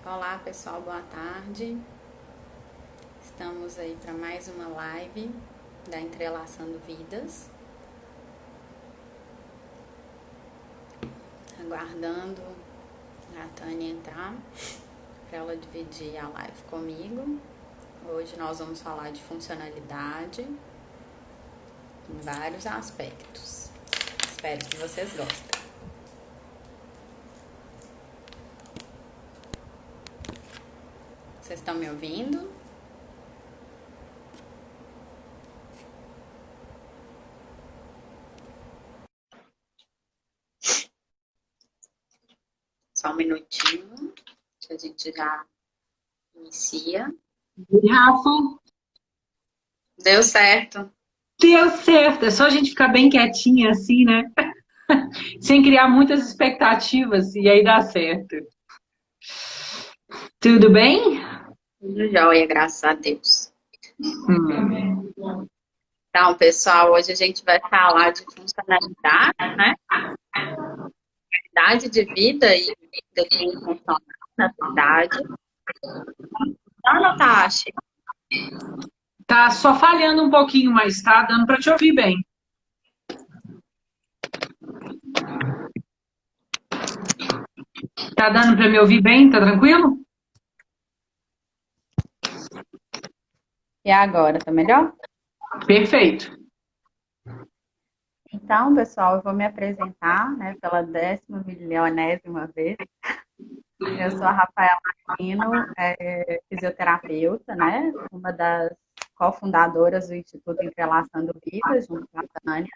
Olá pessoal, boa tarde. Estamos aí para mais uma live da Entrelaçando Vidas. Aguardando a Tânia entrar para ela dividir a live comigo. Hoje nós vamos falar de funcionalidade em vários aspectos. Espero que vocês gostem. Vocês estão me ouvindo? Só um minutinho, que a gente já inicia. E Rafa, Deu certo. deu certo. É só a gente ficar bem quietinha assim, né? Sem criar muitas expectativas e aí dá certo. Tudo bem? Tudo jóia, graças a Deus. Hum. Então, pessoal, hoje a gente vai falar de funcionalidade, né? Qualidade de vida e declínio funcional na cidade. Ana Tati, Tá só falhando um pouquinho, mas tá dando para te ouvir bem. Tá dando para me ouvir bem? Tá tranquilo? e agora, tá melhor? Perfeito. Então, pessoal, eu vou me apresentar, né, pela 10ª milionésima vez. Eu sou a Rafaela Aquino, fisioterapeuta, né? Uma das cofundadoras do Instituto Entrelaçando Vidas, junto com a Tânia.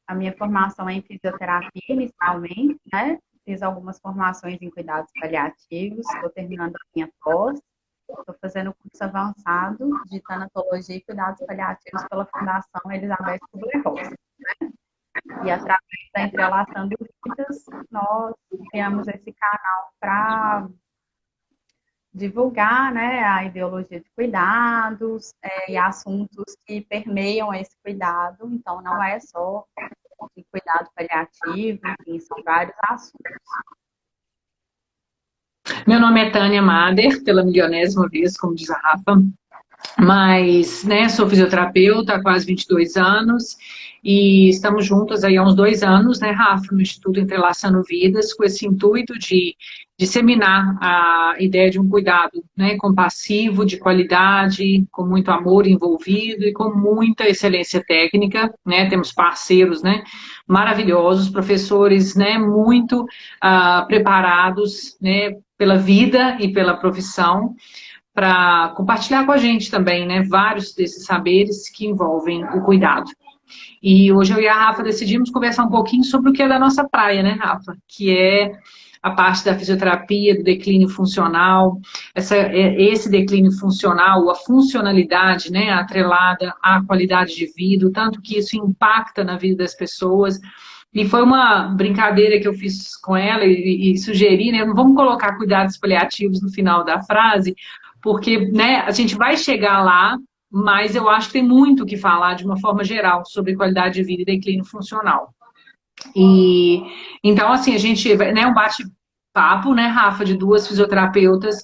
A minha formação é em fisioterapia inicialmente, né? Fiz algumas formações em cuidados paliativos, estou terminando a minha pós, estou fazendo curso avançado de tanatologia e cuidados paliativos pela Fundação Elizabeth Kubler-Ross. E através da Entrelaçando Vidas, nós criamos esse canal para divulgar, né, a ideologia de cuidados e assuntos que permeiam esse cuidado. Então, não é só de cuidado paliativo, enfim, são vários assuntos. Meu nome é Tânia Mader, pela milionésima vez, como diz a Rafa. Mas, né, sou fisioterapeuta há quase 22 anos e estamos juntas aí há uns 2 anos, né, Rafa, no Instituto Entrelaçando Vidas, com esse intuito de disseminar a ideia de um cuidado, né, compassivo, de qualidade, com muito amor envolvido e com muita excelência técnica, né, temos parceiros, né, maravilhosos, professores, né, muito preparados, né, pela vida e pela profissão, para compartilhar com a gente também, né, vários desses saberes que envolvem o cuidado. E hoje eu e a Rafa decidimos conversar um pouquinho sobre o que é da nossa praia, né, Rafa? Que é a parte da fisioterapia, do declínio funcional, esse declínio funcional, a funcionalidade, né, atrelada à qualidade de vida, o tanto que isso impacta na vida das pessoas. E foi uma brincadeira que eu fiz com ela e sugeri, né, não vamos colocar cuidados paliativos no final da frase, porque, né, a gente vai chegar lá, mas eu acho que tem muito o que falar de uma forma geral sobre qualidade de vida e declínio funcional. E então, assim, a gente, né, um bate-papo, né, Rafa, de duas fisioterapeutas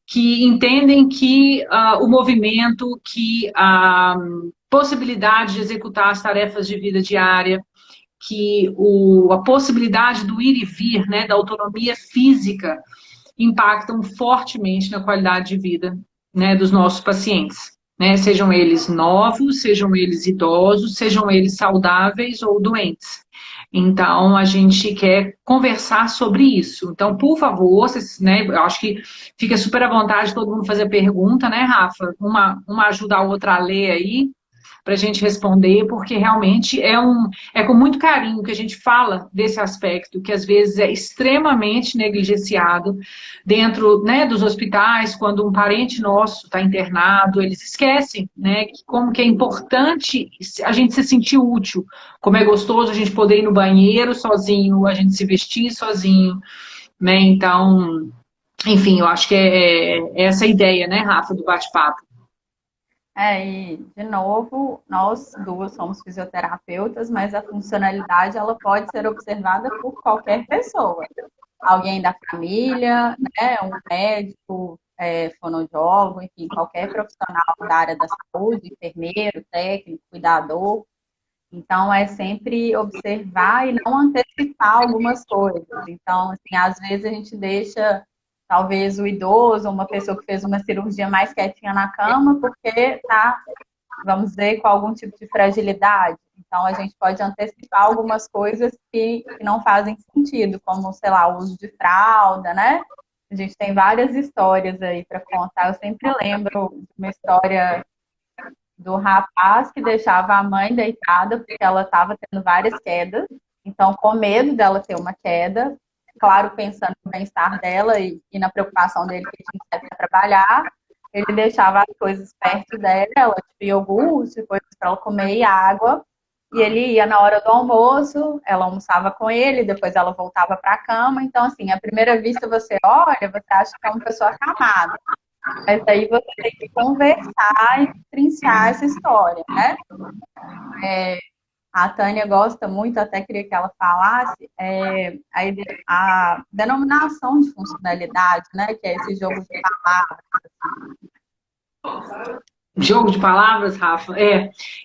que entendem que o movimento, que a possibilidade de executar as tarefas de vida diária, que a possibilidade do ir e vir, né, da autonomia física, impactam fortemente na qualidade de vida, né, dos nossos pacientes, né, sejam eles novos, sejam eles idosos, sejam eles saudáveis ou doentes. Então, a gente quer conversar sobre isso. Então, por favor, vocês, né, eu acho que fica super à vontade todo mundo fazer pergunta, né, Rafa? Uma ajuda a outra a ler aí, para a gente responder, porque realmente é com muito carinho que a gente fala desse aspecto, que às vezes é extremamente negligenciado dentro, né, dos hospitais, quando um parente nosso está internado, eles esquecem, né, como que é importante a gente se sentir útil, como é gostoso a gente poder ir no banheiro sozinho, a gente se vestir sozinho, né, então, enfim, eu acho que é essa a ideia, né, Rafa, do bate-papo. E, de novo, nós duas somos fisioterapeutas, mas a funcionalidade ela pode ser observada por qualquer pessoa. alguém da família, né, um médico, fonoaudiólogo, enfim, qualquer profissional da área da saúde, enfermeiro, técnico, cuidador. Então, é sempre observar e não antecipar algumas coisas. Então, assim, às vezes a gente deixa, talvez, o idoso, uma pessoa que fez uma cirurgia mais quietinha na cama, porque está, vamos dizer, com algum tipo de fragilidade. Então, a gente pode antecipar algumas coisas que não fazem sentido, como, sei lá, o uso de fralda, né? A gente tem várias histórias aí para contar. Eu sempre lembro de uma história do rapaz que deixava a mãe deitada porque ela estava tendo várias quedas. Então, com medo dela ter uma queda, claro, pensando no bem-estar dela e na preocupação dele que tinha que sair para trabalhar, ele deixava as coisas perto dela, tipo iogurte, coisas para ela comer e água. E ele ia na hora do almoço, ela almoçava com ele, depois ela voltava para a cama. Então, assim, à primeira vista você olha, você acha que é uma pessoa acamada. Mas aí você tem que conversar e trinchar essa história, né? A Tânia gosta muito, até queria que ela falasse, a denominação de funcionalidade, né? Que é esse jogo de palavras. Jogo de palavras, Rafa,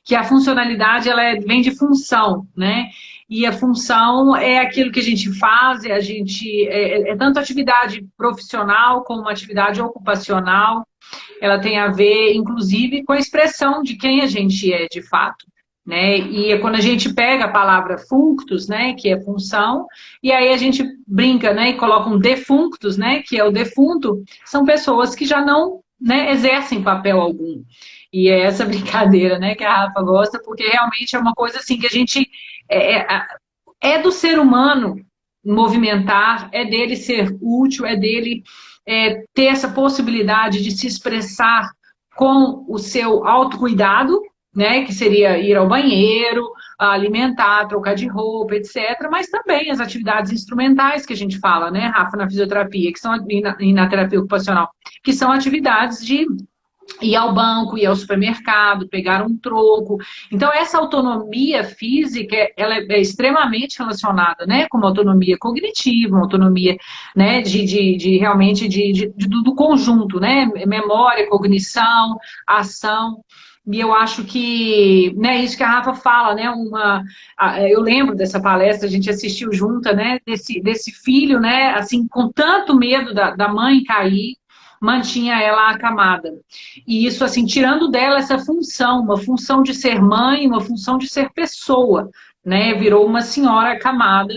que a funcionalidade vem de função, né? E a função é aquilo que a gente faz, é tanto atividade profissional como atividade ocupacional. Ela tem a ver, inclusive, com a expressão de quem a gente é de fato. Né? E é quando a gente pega a palavra functus, né, que é função, e aí a gente brinca, né, e coloca um defunctus, né, que é o defunto, são pessoas que já não, né, exercem papel algum. E é essa brincadeira, né, que a Rafa gosta, porque realmente é uma coisa assim que a gente é do ser humano movimentar, é dele ser útil, é dele ter essa possibilidade de se expressar com o seu autocuidado, né, que seria ir ao banheiro, alimentar, trocar de roupa, etc. Mas também as atividades instrumentais que a gente fala, né, Rafa, na fisioterapia, que são e na terapia ocupacional, que são atividades de ir ao banco, ir ao supermercado, pegar um troco. Então, essa autonomia física, ela é extremamente relacionada, né, com uma autonomia cognitiva, uma autonomia, né, realmente do conjunto, né, memória, cognição, ação. E eu acho que, né, isso que a Rafa fala, né, eu lembro dessa palestra, a gente assistiu junta, né, desse filho, né, assim, com tanto medo da mãe cair, mantinha ela acamada. E isso, assim, tirando dela essa função, uma função de ser mãe, uma função de ser pessoa, né, virou uma senhora acamada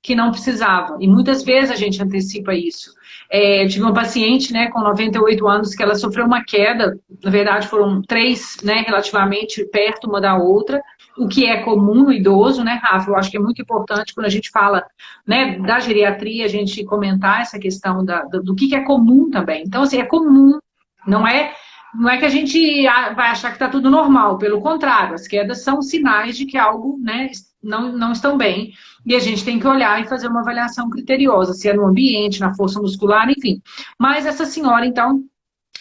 que não precisava. E muitas vezes a gente antecipa isso. Eu tive uma paciente, né, com 98 anos, que ela sofreu uma queda, na verdade foram 3, né, relativamente perto uma da outra, o que é comum no idoso, né, Rafa? Eu acho que é muito importante quando a gente fala, né, da geriatria, a gente comentar essa questão do que é comum também. Então, assim, é comum, não é que a gente vai achar que está tudo normal, pelo contrário, as quedas são sinais de que algo, né, não estão bem, e a gente tem que olhar e fazer uma avaliação criteriosa, se é no ambiente, na força muscular, enfim. Mas essa senhora, então,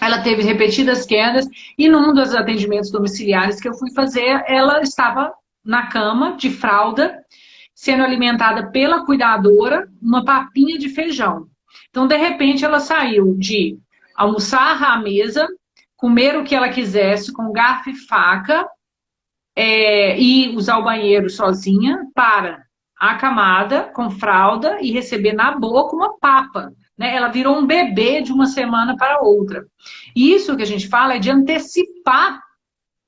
ela teve repetidas quedas, e num dos atendimentos domiciliares que eu fui fazer, ela estava na cama, de fralda, sendo alimentada pela cuidadora, uma papinha de feijão. Então, de repente, ela saiu de almoçar à mesa, comer o que ela quisesse, com garfo e faca, e usar o banheiro sozinha, para acamada, com fralda, e receber na boca uma papa. Né? Ela virou um bebê de uma semana para outra. E isso que a gente fala é de antecipar,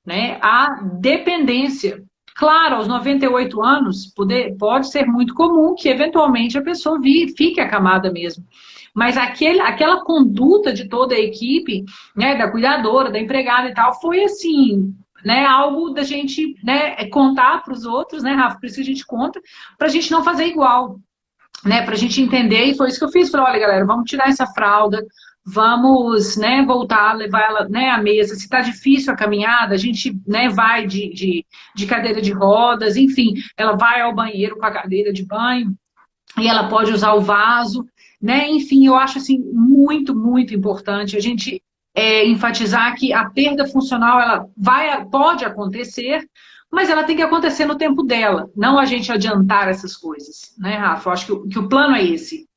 né, a dependência. Claro, aos 98 anos, pode ser muito comum que, eventualmente, a pessoa fique acamada mesmo. Mas aquela conduta de toda a equipe, né, da cuidadora, da empregada e tal, foi assim, né, algo da gente, né, contar para os outros, né, Rafa? Por isso que a gente conta, para a gente não fazer igual, né, para a gente entender. E foi isso que eu fiz. Falei, olha, galera, vamos tirar essa fralda, vamos, né, voltar, levar ela, né, à mesa. Se está difícil a caminhada, a gente, né, vai de cadeira de rodas, enfim, ela vai ao banheiro com a cadeira de banho e ela pode usar o vaso, né? Enfim, eu acho assim muito, muito importante a gente enfatizar que a perda funcional ela pode acontecer, mas ela tem que acontecer no tempo dela, não a gente adiantar essas coisas, né, Rafa? Eu acho que o plano é esse.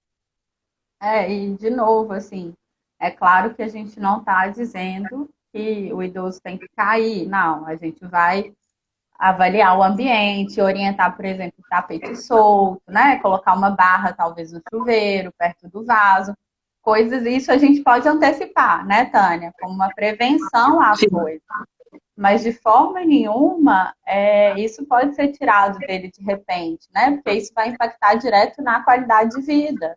E de novo, assim, é claro que a gente não está dizendo que o idoso tem que cair, não, a gente vai avaliar o ambiente, orientar, por exemplo, o tapete solto, né? Colocar uma barra, talvez, no chuveiro, perto do vaso. Coisas, isso a gente pode antecipar, né, Tânia? Como uma prevenção às Sim, coisas. Mas de forma nenhuma, isso pode ser tirado dele de repente, né? Porque isso vai impactar direto na qualidade de vida.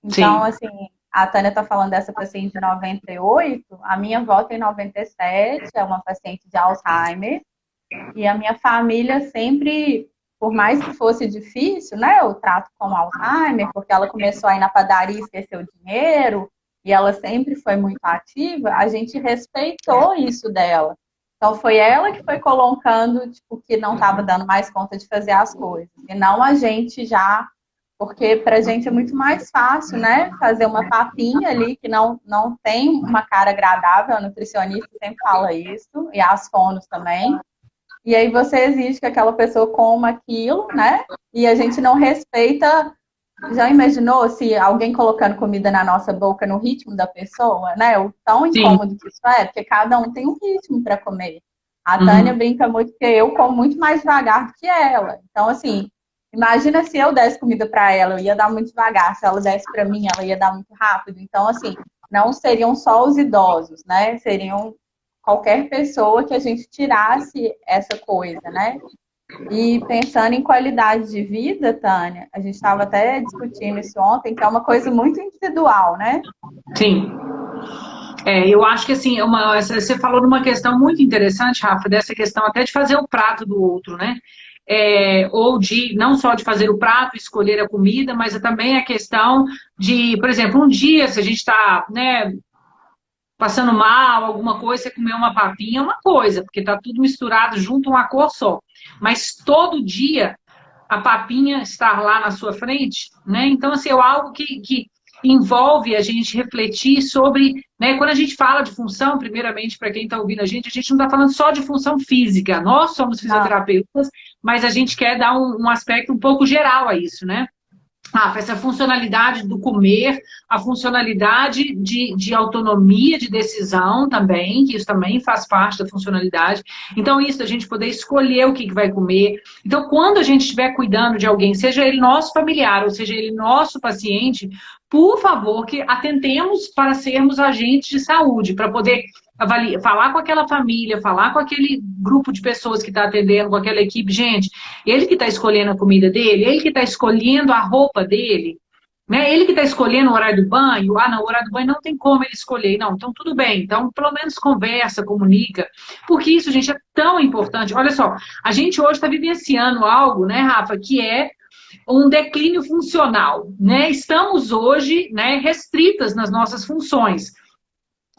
Então, sim. assim, a Tânia está falando dessa paciente de 98, a minha avó tem 97, é uma paciente de Alzheimer, e a minha família sempre, por mais que fosse difícil, né, o trato com o Alzheimer, porque ela começou a ir na padaria e esqueceu o dinheiro, e ela sempre foi muito ativa, a gente respeitou isso dela. Então foi ela que foi colocando, tipo, que não estava dando mais conta de fazer as coisas, e não a gente já, porque para a gente é muito mais fácil, né, fazer uma papinha ali que não tem uma cara agradável, a nutricionista sempre fala isso, e as fonos também. E aí você exige que aquela pessoa coma aquilo, né? E a gente não respeita. Já imaginou se alguém colocando comida na nossa boca no ritmo da pessoa, né? O tão Sim. incômodo que isso é, porque cada um tem um ritmo para comer. A Tânia Uhum. brinca muito que eu como muito mais devagar do que ela. Então, assim, imagina se eu desse comida para ela, eu ia dar muito devagar. Se ela desse para mim, ela ia dar muito rápido. Então, assim, não seriam só os idosos, né? Seriam qualquer pessoa que a gente tirasse essa coisa, né? E pensando em qualidade de vida, Tânia, a gente estava até discutindo isso ontem, que é uma coisa muito individual, né? Sim. Eu acho que assim, você falou de uma questão muito interessante, Rafa, dessa questão até de fazer o prato do outro, né? Ou de não só de fazer o prato, escolher a comida, mas também a questão de, por exemplo, um dia, se a gente está, né, passando mal, alguma coisa, você comer uma papinha é uma coisa, porque tá tudo misturado junto, uma cor só. Mas todo dia a papinha estar lá na sua frente, né? Então, assim, é algo que envolve a gente refletir sobre, né? Quando a gente fala de função, primeiramente, para quem está ouvindo a gente não está falando só de função física. Nós somos Não, fisioterapeutas, mas a gente quer dar um aspecto um pouco geral a isso, né? Essa funcionalidade do comer, a funcionalidade de autonomia de decisão também, que isso também faz parte da funcionalidade. Então, isso, a gente poder escolher o que vai comer. Então, quando a gente estiver cuidando de alguém, seja ele nosso familiar, ou seja ele nosso paciente, por favor, que atentemos para sermos agentes de saúde, para poder falar com aquela família, falar com aquele grupo de pessoas que está atendendo, com aquela equipe. Gente, ele que está escolhendo a comida dele, ele que está escolhendo a roupa dele, né? Ele que está escolhendo o horário do banho. Ah, não, o horário do banho não tem como ele escolher. Não, então tudo bem. Então, pelo menos conversa, comunica. Porque isso, gente, é tão importante. Olha só, a gente hoje está vivenciando algo, né, Rafa, que é um declínio funcional, né? Estamos hoje, né, restritas nas nossas funções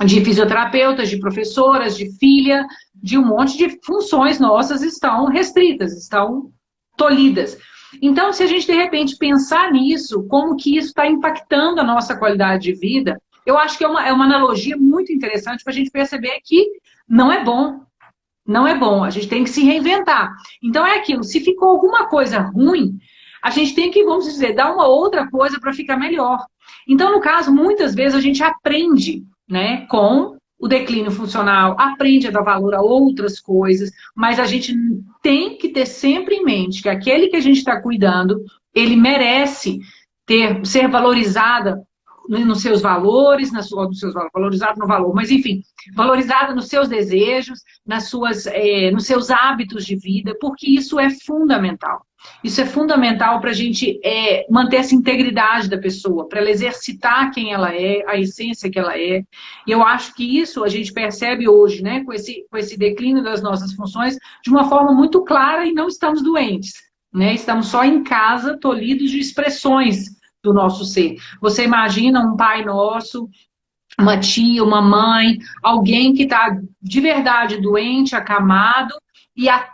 de fisioterapeutas, de professoras, de filha, de um monte de funções nossas estão restritas, estão tolhidas. Então, se a gente de repente pensar nisso, como que isso está impactando a nossa qualidade de vida, eu acho que é uma analogia muito interessante para a gente perceber que não é bom. Não é bom, a gente tem que se reinventar. Então é aquilo, se ficou alguma coisa ruim, a gente tem que, vamos dizer, dar uma outra coisa para ficar melhor. Então, no caso, muitas vezes a gente aprende, né, com o declínio funcional, aprende a dar valor a outras coisas, mas a gente tem que ter sempre em mente que aquele que a gente está cuidando, ele merece ser valorizada nos seus valores, valorizado no valor, mas enfim, valorizada nos seus desejos, nos seus hábitos de vida, porque isso é fundamental. Isso é fundamental para a gente manter essa integridade da pessoa, para ela exercitar quem ela é, a essência que ela é. E eu acho que isso a gente percebe hoje, né, com esse declínio das nossas funções, de uma forma muito clara e não estamos doentes. Né? Estamos só em casa, tolhidos de expressões do nosso ser. Você imagina um pai nosso, uma tia, uma mãe, alguém que está de verdade doente, acamado, e a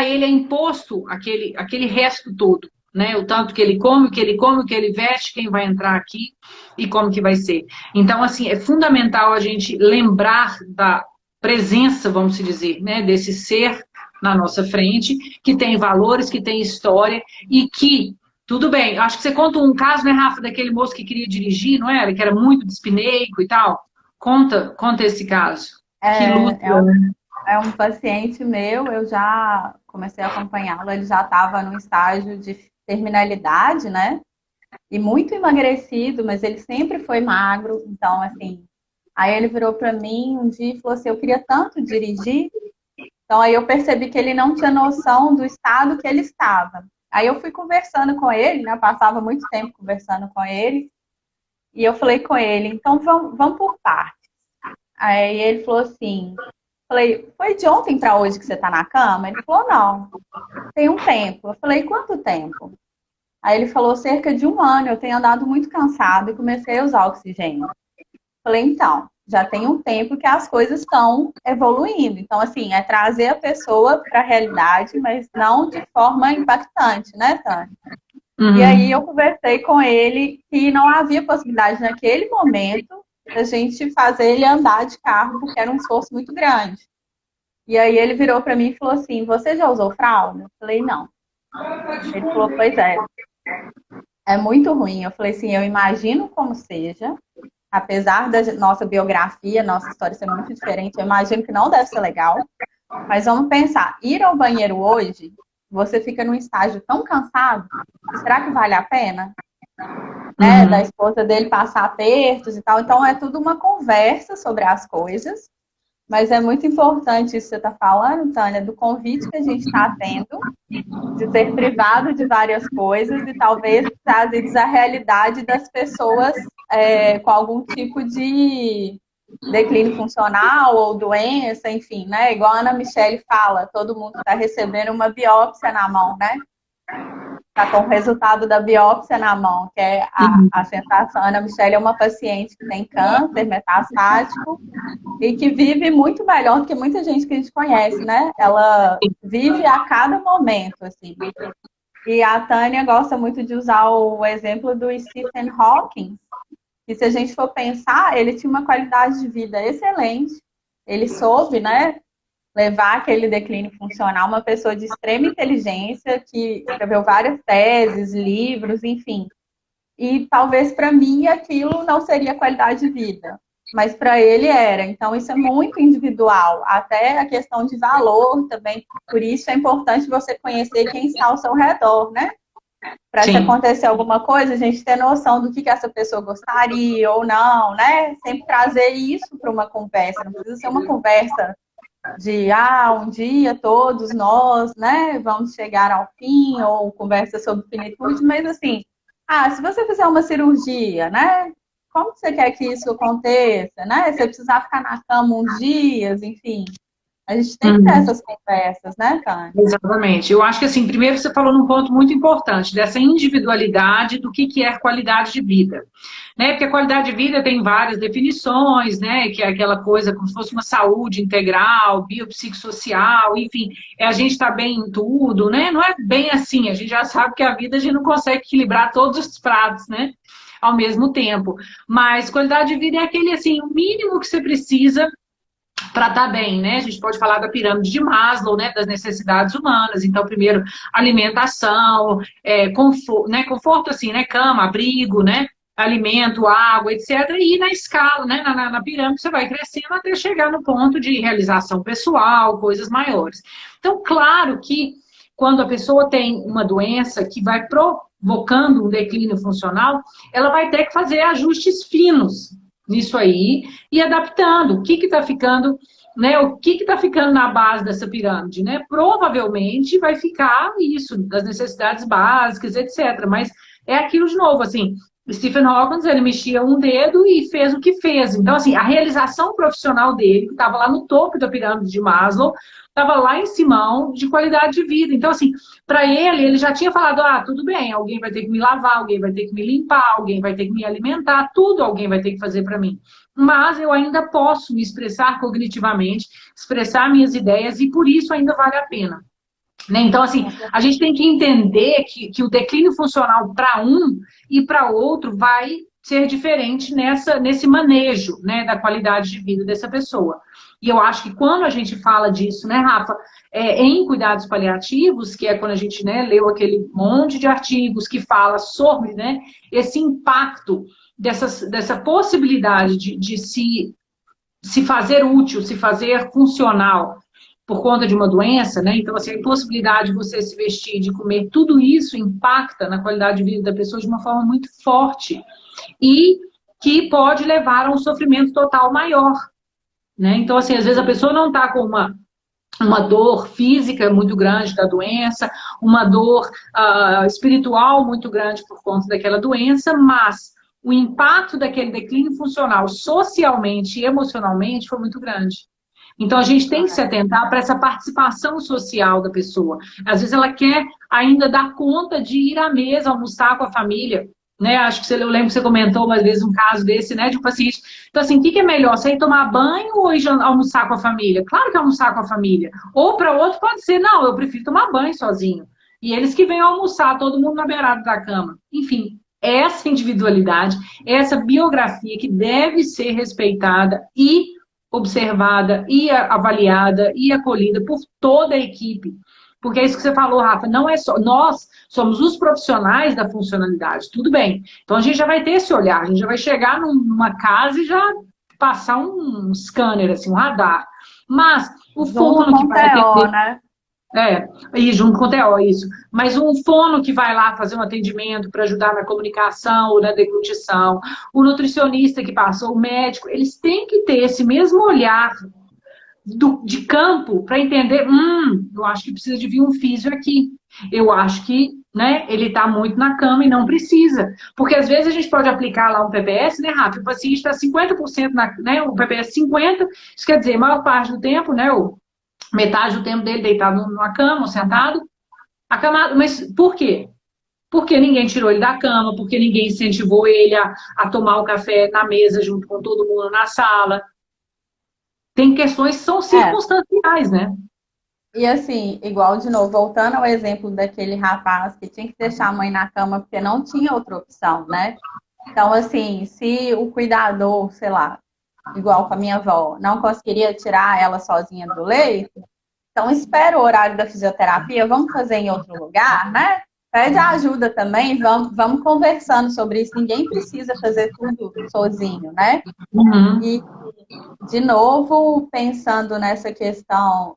ele é imposto aquele resto todo, né? O tanto que ele come, o que ele come, o que ele veste, quem vai entrar aqui e como que vai ser. Então, assim, é fundamental a gente lembrar da presença, vamos dizer, né, desse ser na nossa frente, que tem valores, que tem história e que Tudo bem. Acho que você conta um caso, né, Rafa, daquele moço que queria dirigir, não era? Que era muito dispineico e tal. Conta esse caso. Que luta, É, né? é um paciente meu, eu já comecei a acompanhá-lo, ele já estava no estágio de terminalidade, né? E muito emagrecido, mas ele sempre foi magro, então, assim. Aí ele virou para mim um dia e falou assim: eu queria tanto dirigir. Então, aí eu percebi que ele não tinha noção do estado que ele estava. Aí eu fui conversando com ele, né? Passava muito tempo conversando com ele. E eu falei com ele: então vamos por partes. Aí ele falou assim: falei, foi de ontem para hoje que você está na cama? Ele falou: não, tem um tempo. Eu falei: quanto tempo? Aí ele falou: cerca de um ano. Eu tenho andado muito cansado e comecei a usar oxigênio. Falei: então, já tem um tempo que as coisas estão evoluindo. Então, assim, é trazer a pessoa para a realidade, mas não de forma impactante, né, Tânia? E aí eu Uhum. conversei com ele que não havia possibilidade naquele momento da gente fazer ele andar de carro, porque era um esforço muito grande. E aí ele virou para mim e falou assim: você já usou fralda? Eu falei: não. Ele falou: pois é muito ruim. Eu falei assim: eu imagino como seja, apesar da nossa biografia, nossa história ser muito diferente, eu imagino que não deve ser legal. Mas vamos pensar, ir ao banheiro hoje, você fica num estágio tão cansado, será que vale a pena? Né? Da Uhum. esposa dele passar apertos e tal. Então é tudo uma conversa sobre as coisas. Mas é muito importante isso que você está falando, Tânia, do convite que a gente está tendo de ser privado de várias coisas e talvez trazidos à realidade das pessoas com algum tipo de declínio funcional ou doença, enfim, né? Igual a Ana Michele fala, todo mundo está recebendo uma biópsia na mão, né? Está com o resultado da biópsia na mão, que é a sensação. A Ana Michele é uma paciente que tem câncer metastático e que vive muito melhor do que muita gente que a gente conhece, né? Ela vive a cada momento, assim. E a Tânia gosta muito de usar o exemplo do Stephen Hawking, que se a gente for pensar, ele tinha uma qualidade de vida excelente, ele soube, né, levar aquele declínio funcional, uma pessoa de extrema inteligência, que escreveu várias teses, livros, enfim. E talvez para mim aquilo não seria qualidade de vida, mas para ele era. Então isso é muito individual, até a questão de valor também. Por isso é importante você conhecer quem está ao seu redor, né? Para se Sim. acontecer alguma coisa, a gente ter noção do que essa pessoa gostaria ou não, né? Sempre trazer isso para uma conversa. Não precisa ser uma conversa de um dia todos nós, né, vamos chegar ao fim, ou conversa sobre finitude, mas assim, se você fizer uma cirurgia, né, como você quer que isso aconteça, né? Se você precisar ficar na cama uns dias, enfim, a gente tem que ter Uhum. essas conversas, né, Tânia? Exatamente. Eu acho que, assim, primeiro você falou num ponto muito importante, dessa individualidade do que é qualidade de vida. Né? Porque a qualidade de vida tem várias definições, né? Que é aquela coisa como se fosse uma saúde integral, biopsicossocial, enfim, é a gente estar bem em tudo, né? Não é bem assim, a gente já sabe que a vida a gente não consegue equilibrar todos os pratos, né? Ao mesmo tempo. Mas qualidade de vida é aquele, assim, o mínimo que você precisa para estar bem, né? A gente pode falar da pirâmide de Maslow, né? Das necessidades humanas. Então, primeiro, alimentação, conforto, né? Conforto assim, né? Cama, abrigo, né? Alimento, água, etc. E na escala, né? Na pirâmide, você vai crescendo até chegar no ponto de realização pessoal, coisas maiores. Então, claro que quando a pessoa tem uma doença que vai provocando um declínio funcional, ela vai ter que fazer ajustes finos nisso aí e adaptando. O que está ficando, né? O que está ficando na base dessa pirâmide, né? Provavelmente vai ficar isso, das necessidades básicas, etc. Mas é aquilo de novo, assim. Stephen Hawking, ele mexia um dedo e fez o que fez. Então, assim, a realização profissional dele, que estava lá no topo da pirâmide de Maslow, estava lá em cima de qualidade de vida. Então, assim, para ele já tinha falado, tudo bem, alguém vai ter que me lavar, alguém vai ter que me limpar, alguém vai ter que me alimentar, tudo alguém vai ter que fazer para mim. Mas eu ainda posso me expressar cognitivamente, expressar minhas ideias e por isso ainda vale a pena. Né? Então, assim, a gente tem que entender que o declínio funcional para um e para outro vai ser diferente nesse manejo, né, da qualidade de vida dessa pessoa. E eu acho que quando a gente fala disso, né, Rafa, em cuidados paliativos, que é quando a gente, né, leu aquele monte de artigos que fala sobre, né, esse impacto dessa possibilidade de se fazer útil, se fazer funcional por conta de uma doença, né? Então, assim, a impossibilidade de você se vestir, de comer, tudo isso impacta na qualidade de vida da pessoa de uma forma muito forte e que pode levar a um sofrimento total maior, né? Então, assim, às vezes a pessoa não está com uma dor física muito grande da doença, uma dor espiritual muito grande por conta daquela doença, mas o impacto daquele declínio funcional socialmente e emocionalmente foi muito grande. Então, a gente tem que se atentar para essa participação social da pessoa. Às vezes ela quer ainda dar conta de ir à mesa, almoçar com a família, né? Acho que eu lembro que você comentou uma vez um caso desse, né, de um paciente. Então, assim, o que é melhor? Você ir tomar banho ou ir almoçar com a família? Claro que é almoçar com a família. Ou para outro pode ser, não, eu prefiro tomar banho sozinho. E eles que vêm almoçar, todo mundo na beirada da cama. Enfim, essa individualidade, essa biografia que deve ser respeitada e observada e avaliada e acolhida por toda a equipe. Porque é isso que você falou, Rafa, não é só nós somos os profissionais da funcionalidade, tudo bem. Então a gente já vai ter esse olhar, a gente já vai chegar numa casa e já passar um scanner, assim, um radar. Mas o fono que vai atender, né? E junto com o TO, isso. Mas um fono que vai lá fazer um atendimento para ajudar na comunicação ou na deglutição, o nutricionista que passou, o médico, eles têm que ter esse mesmo olhar de campo para entender, eu acho que precisa de vir um físio aqui. Eu acho que, né, ele está muito na cama e não precisa. Porque às vezes a gente pode aplicar lá um PPS, né, Rafa? O paciente está 50% né, o PPS 50%, isso quer dizer, a maior parte do tempo, né, metade do tempo dele deitado numa cama, sentado, acamado. Mas por quê? Porque ninguém tirou ele da cama, porque ninguém incentivou ele a tomar o café na mesa junto com todo mundo na sala. Tem questões que são circunstanciais, né? E assim, igual de novo, voltando ao exemplo daquele rapaz que tinha que deixar a mãe na cama porque não tinha outra opção, né? Então, assim, se o cuidador, sei lá, igual com a minha avó, não conseguiria tirar ela sozinha do leito, então espera o horário da fisioterapia, vamos fazer em outro lugar, né? Pede ajuda também, vamos conversando sobre isso. Ninguém precisa fazer tudo sozinho, né? Uhum. E, de novo, pensando nessa questão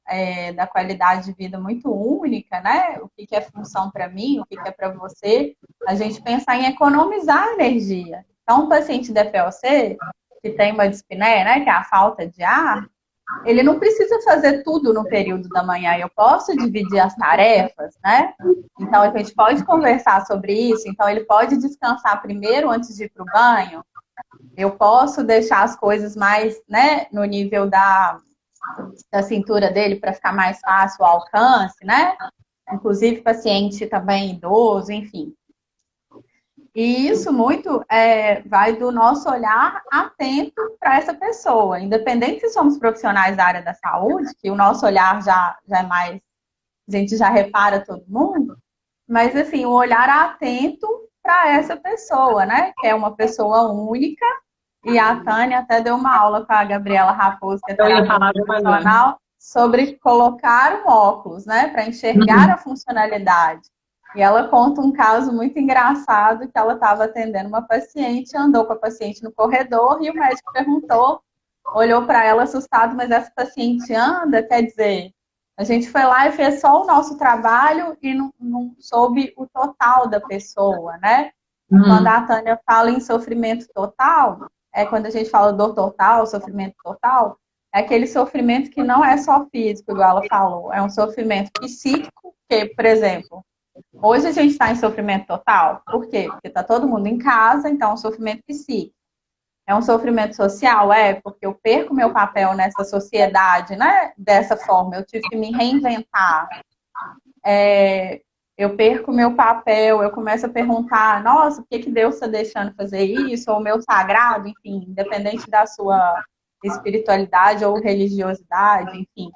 da qualidade de vida muito única, né? O que é função para mim, o que é para você, a gente pensar em economizar energia. Então, um paciente de FOC, que tem uma dispneia, né, que é a falta de ar, ele não precisa fazer tudo no período da manhã. Eu posso dividir as tarefas, né? Então, a gente pode conversar sobre isso. Então, ele pode descansar primeiro antes de ir para o banho. Eu posso deixar as coisas mais, né, no nível da cintura dele para ficar mais fácil o alcance, né? Inclusive, paciente também idoso, enfim. E isso muito vai do nosso olhar atento para essa pessoa. Independente se somos profissionais da área da saúde, que o nosso olhar já é mais... A gente já repara todo mundo. Mas, assim, o olhar atento para essa pessoa, né? Que é uma pessoa única. E a Tânia até deu uma aula com a Gabriela Raposo, que é terapeuta funcional, sobre colocar um óculos, né? Para enxergar a funcionalidade. E ela conta um caso muito engraçado que ela estava atendendo uma paciente, andou com a paciente no corredor e o médico perguntou, olhou para ela assustado, mas essa paciente anda? Quer dizer, a gente foi lá e fez só o nosso trabalho e não soube o total da pessoa, né? Quando a Tânia fala em sofrimento total, quando a gente fala dor total, sofrimento total, é aquele sofrimento que não é só físico, igual ela falou, é um sofrimento psíquico, que, por exemplo, hoje a gente está em sofrimento total. Por quê? Porque está todo mundo em casa, então é um sofrimento psíquico. É um sofrimento social? Porque eu perco meu papel nessa sociedade, né? Dessa forma, eu tive que me reinventar. Eu perco meu papel, eu começo a perguntar, nossa, por que Deus está deixando fazer isso? Ou o meu sagrado, enfim, independente da sua espiritualidade ou religiosidade, enfim.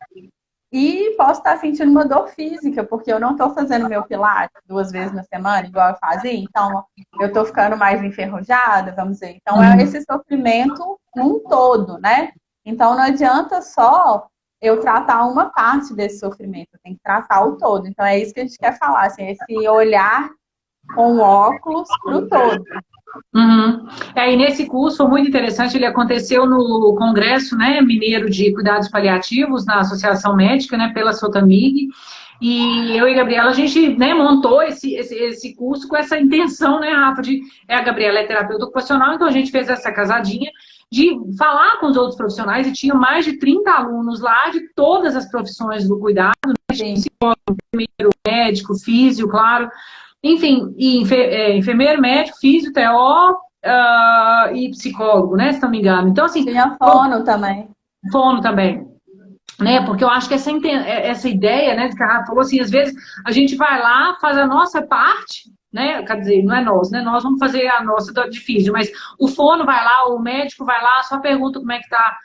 E posso estar sentindo uma dor física, porque eu não estou fazendo meu pilates 2 vezes na semana, igual eu fazia, então eu estou ficando mais enferrujada, vamos dizer. Então, é esse sofrimento num todo, né? Então, não adianta só eu tratar uma parte desse sofrimento, eu tenho que tratar o todo. Então, é isso que a gente quer falar, assim, esse olhar com óculos para o todo. Uhum. E nesse curso foi muito interessante, ele aconteceu no Congresso, né, Mineiro de Cuidados Paliativos, na Associação Médica, né, pela Sotamig, e eu e a Gabriela, a gente, né, montou esse curso com essa intenção, né, Rafa, a Gabriela é terapeuta ocupacional, então a gente fez essa casadinha de falar com os outros profissionais, e tinha mais de 30 alunos lá de todas as profissões do cuidado, né, psicólogo, enfermeiro, médico, físio, claro, enfim, enfermeiro, médico, físio, TO e psicólogo, né, se não me engano. Então, assim... Tinha fono também. Fono também. Né, porque eu acho que essa ideia, né, que a Rafa falou assim, às vezes a gente vai lá, faz a nossa parte, né, quer dizer, não é nós, né, nós vamos fazer a nossa de físio, mas o fono vai lá, o médico vai lá, só pergunta como é que tá,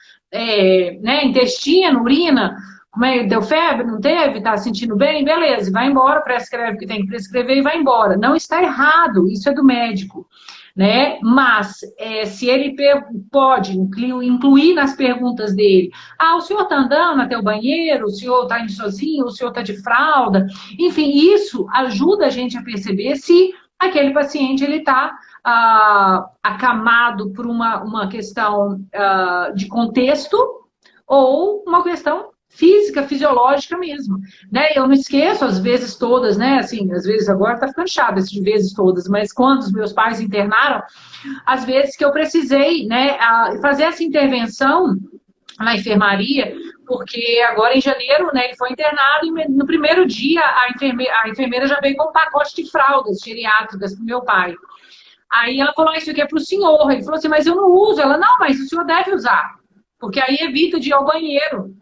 né, intestino, urina, como é, deu febre, não teve, tá sentindo bem, beleza, vai embora, prescreve o que tem que prescrever e vai embora. Não está errado, isso é do médico. Né? Mas se ele pode incluir nas perguntas dele, o senhor está andando até o banheiro, o senhor está indo sozinho, o senhor está de fralda, enfim, isso ajuda a gente a perceber se aquele paciente ele está acamado por uma questão de contexto ou uma questão física, fisiológica mesmo, né? Eu não esqueço, às vezes todas, né? Assim, às vezes agora tá ficando chato esse de vezes todas, mas quando os meus pais internaram, às vezes que eu precisei, né, fazer essa intervenção na enfermaria, porque agora em janeiro, né, ele foi internado e no primeiro dia a enfermeira já veio com um pacote de fraldas geriátricas pro meu pai. Aí ela falou, isso aqui é pro senhor. Ele falou assim, mas eu não uso. Ela, não, mas o senhor deve usar, porque aí evita de ir ao banheiro.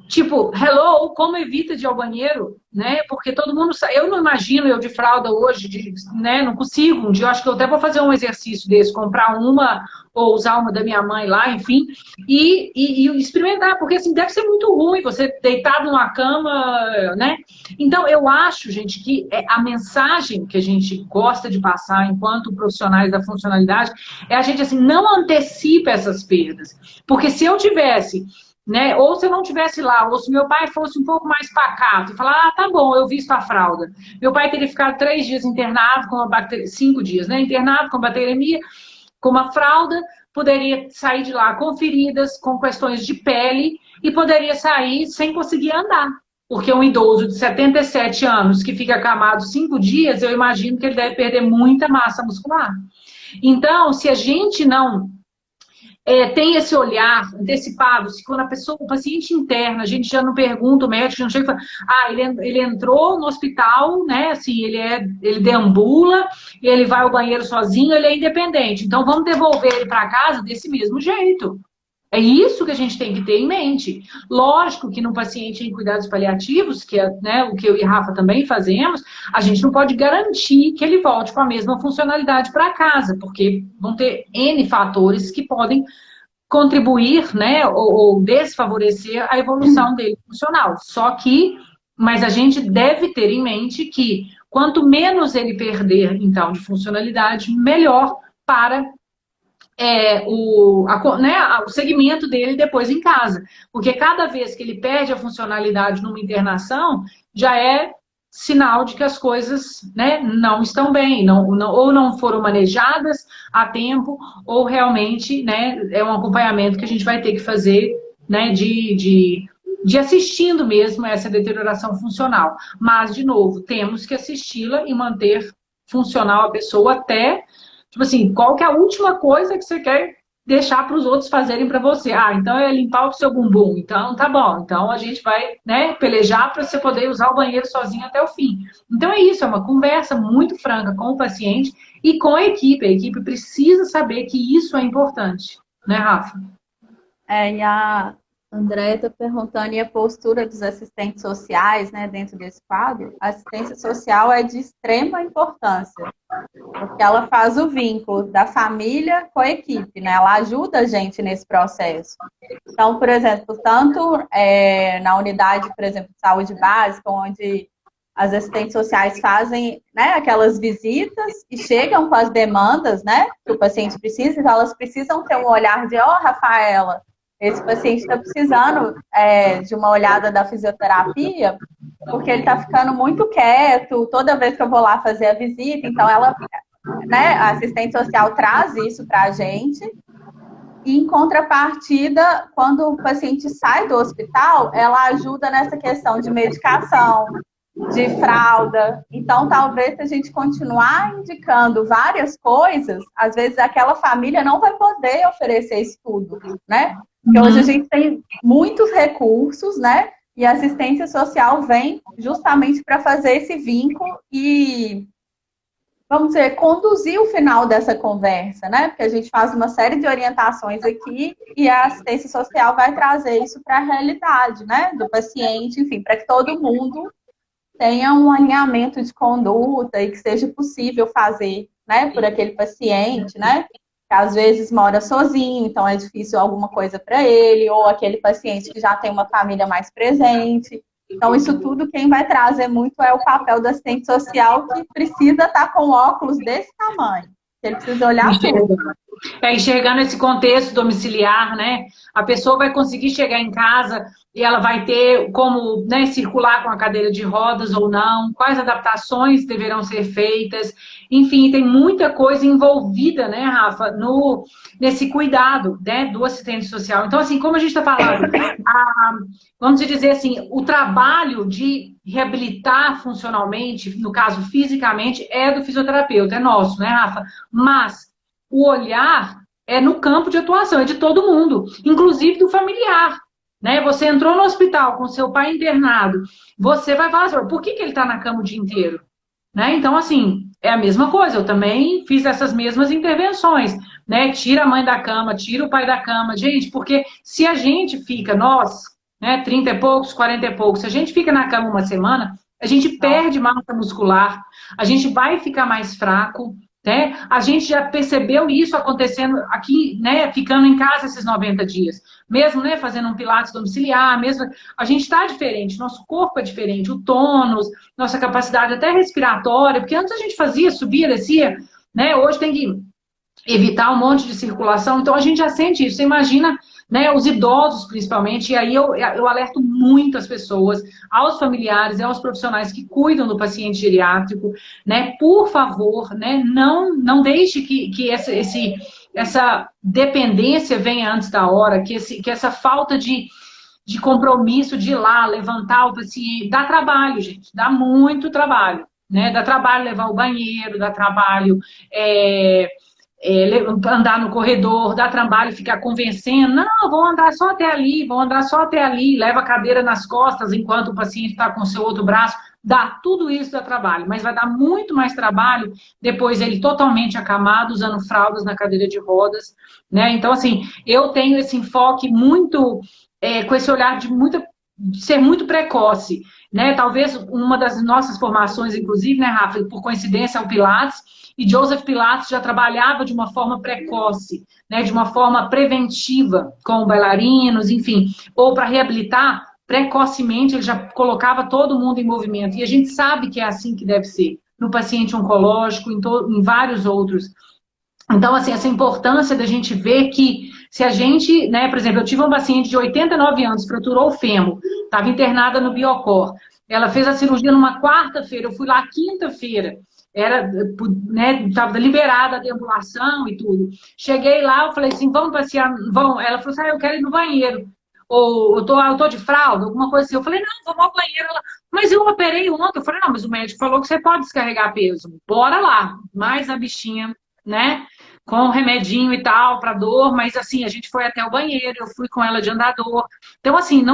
Tipo, hello, como evita de ir ao banheiro, né? Porque todo mundo sabe. Eu não imagino eu de fralda hoje, né? Não consigo. Um dia eu acho que eu até vou fazer um exercício desse, comprar uma ou usar uma da minha mãe lá, enfim, e experimentar, porque assim deve ser muito ruim você deitado numa cama, né? Então eu acho, gente, que a mensagem que a gente gosta de passar enquanto profissionais da funcionalidade é a gente assim não antecipa essas perdas, porque se eu tivesse, né? Ou se eu não tivesse lá, ou se meu pai fosse um pouco mais pacato e falar, tá bom, eu visto a fralda. Meu pai teria ficado 3 dias internado com uma bactéria, 5 dias, né? Internado com bacteremia, com uma fralda, poderia sair de lá com feridas, com questões de pele e poderia sair sem conseguir andar. Porque um idoso de 77 anos que fica acamado 5 dias, eu imagino que ele deve perder muita massa muscular. Então, se a gente não tem esse olhar antecipado, se quando o paciente interna, a gente já não pergunta, o médico não chega e fala, ele entrou no hospital, né, assim, ele deambula, ele vai ao banheiro sozinho, ele é independente, então vamos devolver ele para casa desse mesmo jeito. É isso que a gente tem que ter em mente. Lógico que no paciente em cuidados paliativos, que é, né, o que eu e a Rafa também fazemos, a gente não pode garantir que ele volte com a mesma funcionalidade para casa, porque vão ter N fatores que podem contribuir, né, ou desfavorecer a evolução dele funcional. Mas a gente deve ter em mente que quanto menos ele perder, então, de funcionalidade, melhor para o segmento dele depois em casa. Porque cada vez que ele perde a funcionalidade numa internação, já é sinal de que as coisas, né, não estão bem, ou não foram manejadas a tempo, ou realmente, né, é um acompanhamento que a gente vai ter que fazer, né, de assistindo mesmo essa deterioração funcional. Mas, de novo, temos que assisti-la e manter funcional a pessoa até... Tipo assim, qual que é a última coisa que você quer deixar para os outros fazerem para você? Então é limpar o seu bumbum. Então tá bom. Então a gente vai, né, pelejar para você poder usar o banheiro sozinho até o fim. Então é isso, é uma conversa muito franca com o paciente e com a equipe. A equipe precisa saber que isso é importante. Né, Rafa? E a Andréia está perguntando, e a postura dos assistentes sociais, né, dentro desse quadro? A assistência social é de extrema importância, porque ela faz o vínculo da família com a equipe, né? Ela ajuda a gente nesse processo. Então, por exemplo, tanto na unidade, por exemplo, de saúde básica, onde as assistentes sociais fazem, né, aquelas visitas e chegam com as demandas, né, que o paciente precisa, então elas precisam ter um olhar de, Rafaela, esse paciente está precisando de uma olhada da fisioterapia, porque ele está ficando muito quieto toda vez que eu vou lá fazer a visita. Então, ela, né, a assistente social traz isso para a gente. E, em contrapartida, quando o paciente sai do hospital, ela ajuda nessa questão de medicação, de fralda. Então, talvez se a gente continuar indicando várias coisas, às vezes aquela família não vai poder oferecer isso tudo, né? Porque hoje a gente tem muitos recursos, né? E a assistência social vem justamente para fazer esse vínculo e, vamos dizer, conduzir o final dessa conversa, né? Porque a gente faz uma série de orientações aqui e a assistência social vai trazer isso para a realidade, né? Do paciente, enfim, para que todo mundo tenha um alinhamento de conduta e que seja possível fazer, né, por aquele paciente, né, que às vezes mora sozinho, então é difícil alguma coisa para ele, ou aquele paciente que já tem uma família mais presente. Então, isso tudo quem vai trazer muito é o papel do assistente social, que precisa estar com óculos desse tamanho. Ele precisa olhar tudo. Enxergando esse contexto domiciliar, né? A pessoa vai conseguir chegar em casa e ela vai ter como, né, circular com a cadeira de rodas ou não, quais adaptações deverão ser feitas. Enfim, tem muita coisa envolvida, né, Rafa, nesse cuidado, né, do assistente social. Então, assim, como a gente está falando, vamos dizer assim, o trabalho de reabilitar funcionalmente, no caso fisicamente, é do fisioterapeuta, é nosso, né, Rafa? Mas o olhar é no campo de atuação, é de todo mundo, inclusive do familiar. Né? Você entrou no hospital com seu pai internado, você vai falar, por que ele está na cama o dia inteiro? Né? Então, assim, é a mesma coisa, eu também fiz essas mesmas intervenções, né? Tira a mãe da cama, tira o pai da cama, gente, porque se a gente fica, nós, né, 30 e poucos, 40 e poucos, se a gente fica na cama uma semana, a gente perde massa muscular, a gente vai ficar mais fraco, né? A gente já percebeu isso acontecendo aqui, né, ficando em casa esses 90 dias. Mesmo, né, fazendo um pilates domiciliar, mesmo, a gente está diferente, nosso corpo é diferente, o tônus, nossa capacidade até respiratória, porque antes a gente fazia, subia, descia, né? Hoje tem que evitar um monte de circulação, então a gente já sente isso. Você imagina, né, os idosos principalmente, e aí eu alerto muito as pessoas, aos familiares e aos profissionais que cuidam do paciente geriátrico, né, por favor, né, não deixe que essa dependência venha antes da hora, que essa falta de compromisso de ir lá, levantar o paciente, dá trabalho, gente, dá muito trabalho, né, dá trabalho levar o banheiro, dá trabalho andar no corredor, dá trabalho ficar convencendo, não, vou andar só até ali, leva a cadeira nas costas enquanto o paciente está com o seu outro braço, tudo isso dá trabalho, mas vai dar muito mais trabalho depois ele totalmente acamado, usando fraldas na cadeira de rodas, né? Então, assim, eu tenho esse enfoque muito, com esse olhar de ser muito precoce, né? Talvez uma das nossas formações, inclusive, né, Rafa, por coincidência, é o Pilates, e Joseph Pilates já trabalhava de uma forma precoce, né, de uma forma preventiva com bailarinos, enfim, ou para reabilitar, precocemente ele já colocava todo mundo em movimento. E a gente sabe que é assim que deve ser, no paciente oncológico, em vários outros. Então, assim, essa importância da gente ver que se a gente, né, por exemplo, eu tive uma paciente de 89 anos, fraturou o fêmur, estava internada no Biocor. Ela fez a cirurgia numa quarta-feira, eu fui lá quinta-feira. Estava liberada a deambulação e tudo. Cheguei lá, eu falei assim, vamos passear, vamos. Ela falou assim, eu quero ir no banheiro. Ou eu tô de fralda, alguma coisa assim. Eu falei, não, vamos ao banheiro. Ela, mas eu operei ontem. Eu falei, não, mas o médico falou que você pode descarregar peso. Bora lá. Mais a bichinha, né? Com remedinho e tal, para dor, mas assim, a gente foi até o banheiro, eu fui com ela de andador. Então, assim,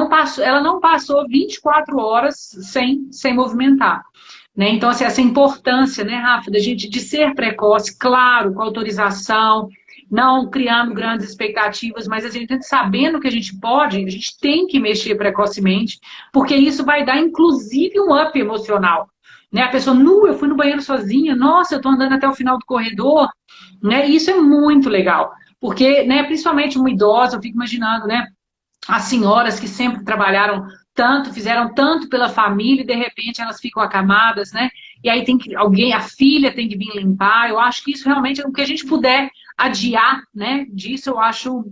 ela não passou 24 horas sem movimentar. Né? Então, assim, essa importância, né, Rafa, da gente de ser precoce, claro, com autorização, não criando grandes expectativas, mas a gente sabendo que a gente pode, a gente tem que mexer precocemente, porque isso vai dar, inclusive, um up emocional. Né? A pessoa, eu fui no banheiro sozinha, nossa, eu estou andando até o final do corredor, né? E isso é muito legal, porque, né, principalmente uma idosa, eu fico imaginando, né, as senhoras que sempre trabalharam tanto, fizeram tanto pela família e de repente elas ficam acamadas, né? E aí tem que a filha tem que vir limpar. Eu acho que isso realmente é o que a gente puder adiar, né? Disso eu acho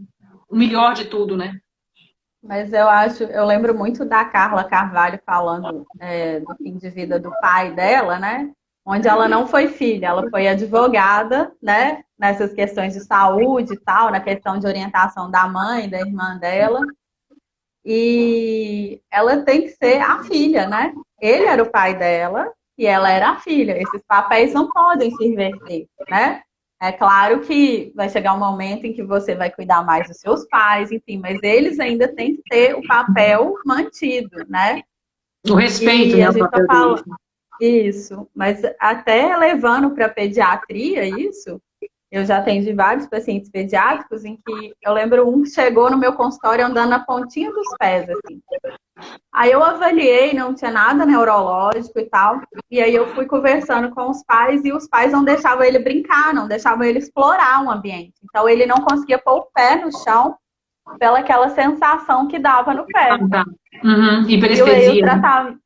o melhor de tudo, né? Mas eu lembro muito da Carla Carvalho falando do fim de vida do pai dela, né? Onde ela não foi filha, ela foi advogada, né? Nessas questões de saúde e tal, na questão de orientação da mãe, da irmã dela. E ela tem que ser a filha, né? Ele era o pai dela e ela era a filha. Esses papéis não podem se inverter, né? É claro que vai chegar um momento em que você vai cuidar mais dos seus pais, enfim, mas eles ainda têm que ter o papel mantido, né? O respeito, E né, a o gente tá papel deles. falando isso, mas até levando para pediatria isso, eu já atendi vários pacientes pediátricos em que eu lembro um que chegou no meu consultório andando na pontinha dos pés, assim. Aí eu avaliei, não tinha nada neurológico e tal. E aí eu fui conversando com os pais e os pais não deixavam ele brincar, não deixavam ele explorar o ambiente. Então ele não conseguia pôr o pé no chão pela aquela sensação que dava no Ah, pé. tá. Uhum. E aí Hiperestesia, né?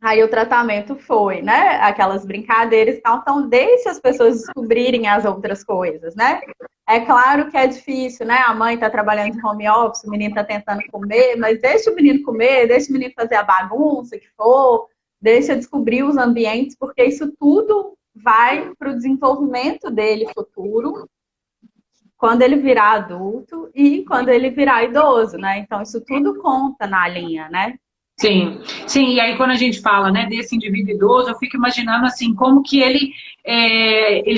aí o tratamento foi, né? Aquelas brincadeiras e tal. Então, deixe as pessoas descobrirem as outras coisas, né? É claro que é difícil, né? A mãe está trabalhando de home office, o menino está tentando comer, mas deixa o menino comer, deixa o menino fazer a bagunça que for, deixa descobrir os ambientes, porque isso tudo vai para o desenvolvimento dele futuro, quando ele virar adulto e quando ele virar idoso, né? Então, isso tudo conta na linha, né? Sim, sim, e aí quando a gente fala, né, desse indivíduo idoso, eu fico imaginando assim, como que ele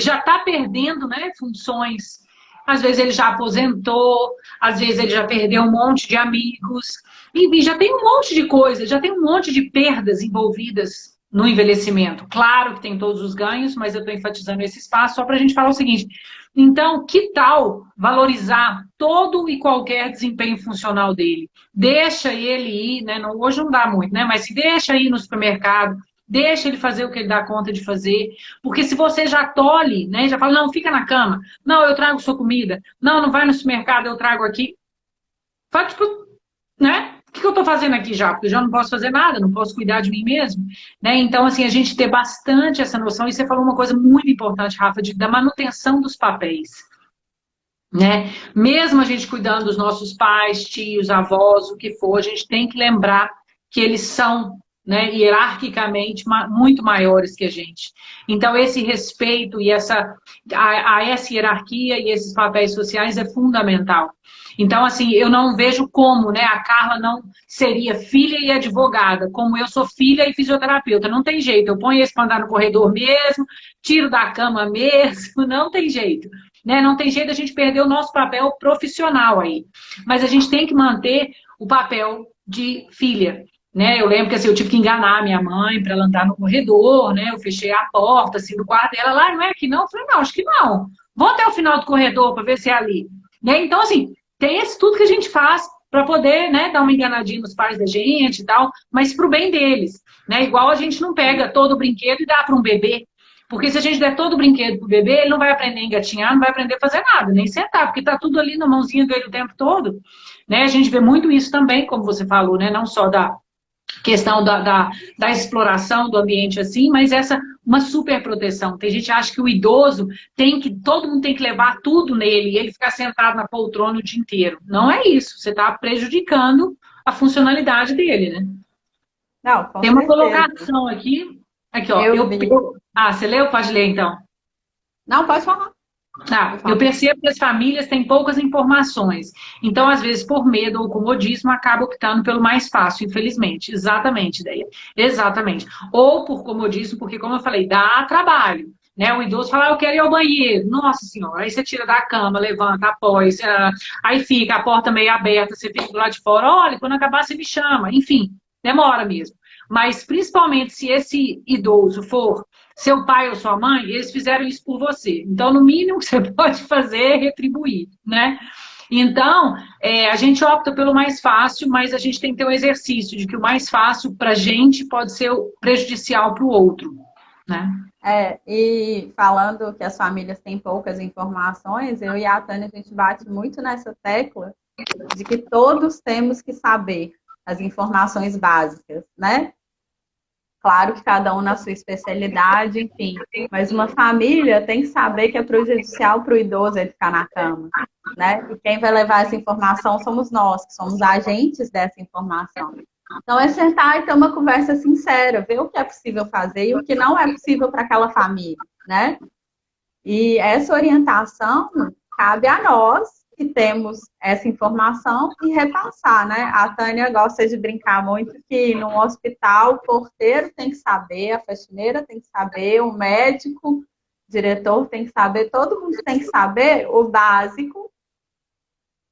já está perdendo, né, funções, às vezes ele já aposentou, às vezes ele já perdeu um monte de amigos, e já tem um monte de coisas, já tem um monte de perdas envolvidas no envelhecimento. Claro que tem todos os ganhos, mas eu estou enfatizando esse espaço só para a gente falar o seguinte, então, que tal valorizar todo e qualquer desempenho funcional dele? Deixa ele ir, né? Não, hoje não dá muito, né? Mas se deixa ir no supermercado, deixa ele fazer o que ele dá conta de fazer. Porque se você já tolhe, né? Já fala, não, fica na cama. Não, eu trago sua comida. Não, não vai no supermercado, eu trago aqui. Fala, tipo, né? O que eu estou fazendo aqui já? Porque eu já não posso fazer nada, não posso cuidar de mim mesmo. Né? Então, assim, a gente ter bastante essa noção. E você falou uma coisa muito importante, Rafa, da manutenção dos papéis. Né? Mesmo a gente cuidando dos nossos pais, tios, avós, o que for, a gente tem que lembrar que eles são, né, hierarquicamente muito maiores que a gente. Então, esse respeito e a essa hierarquia e esses papéis sociais é fundamental. Então, assim, eu não vejo como, né, a Carla não seria filha e advogada, como eu sou filha e fisioterapeuta. Não tem jeito, eu ponho esse para andar no corredor mesmo, tiro da cama mesmo, não tem jeito. Né? Não tem jeito a gente perder o nosso papel profissional aí. Mas a gente tem que manter o papel de filha. Né? Eu lembro que assim, eu tive que enganar a minha mãe para ela andar no corredor, né? Eu fechei a porta assim, do quarto dela, lá não é aqui não? Eu falei, não, acho que não. Vou até o final do corredor para ver se é ali. Né? Então, assim, tem esse tudo que a gente faz para poder, né, dar uma enganadinha nos pais da gente e tal, mas pro bem deles. Né? Igual a gente não pega todo o brinquedo e dá para um bebê. Porque se a gente der todo o brinquedo pro bebê, ele não vai aprender a engatinhar, não vai aprender a fazer nada, nem sentar, porque tá tudo ali na mãozinha dele o tempo todo. Né? A gente vê muito isso também, como você falou, né? Não só da questão da exploração do ambiente assim, mas uma super proteção. Tem gente que acha que o idoso todo mundo tem que levar tudo nele e ele ficar sentado na poltrona o dia inteiro. Não é isso, você está prejudicando a funcionalidade dele, né? Não, com Tem uma certeza. colocação aqui. Aqui, ó. Eu vi. Ah, você leu? Pode ler, então. Não, pode falar. Ah, Pode eu falar. percebo que as famílias têm poucas informações. Então, às vezes, por medo ou comodismo, acaba optando pelo mais fácil, infelizmente. Exatamente, ideia. Exatamente. Ou por comodismo, porque, como eu falei, dá trabalho. Né? O idoso fala, eu quero ir ao banheiro. Nossa senhora, aí você tira da cama, levanta, apoia, aí fica a porta meio aberta, você fica do lado de fora, olha, quando acabar você me chama. Enfim, demora mesmo. Mas, principalmente, se esse idoso for seu pai ou sua mãe, eles fizeram isso por você. Então, no mínimo que você pode fazer é retribuir, né? Então, a gente opta pelo mais fácil, mas a gente tem que ter um exercício de que o mais fácil para a gente pode ser prejudicial para o outro, né? E falando que as famílias têm poucas informações, eu e a Tânia, a gente bate muito nessa tecla de que todos temos que saber as informações básicas, né? Claro que cada um na sua especialidade, enfim. Mas uma família tem que saber que é prejudicial para o idoso ele ficar na cama. né? E quem vai levar essa informação somos nós, que somos agentes dessa informação. Então, é sentar e ter uma conversa sincera, ver o que é possível fazer e o que não é possível para aquela família, né? E essa orientação cabe a nós, que temos essa informação, e repassar, né? A Tânia gosta de brincar muito que no hospital o porteiro tem que saber, a faxineira tem que saber, o médico, o diretor tem que saber, todo mundo tem que saber o básico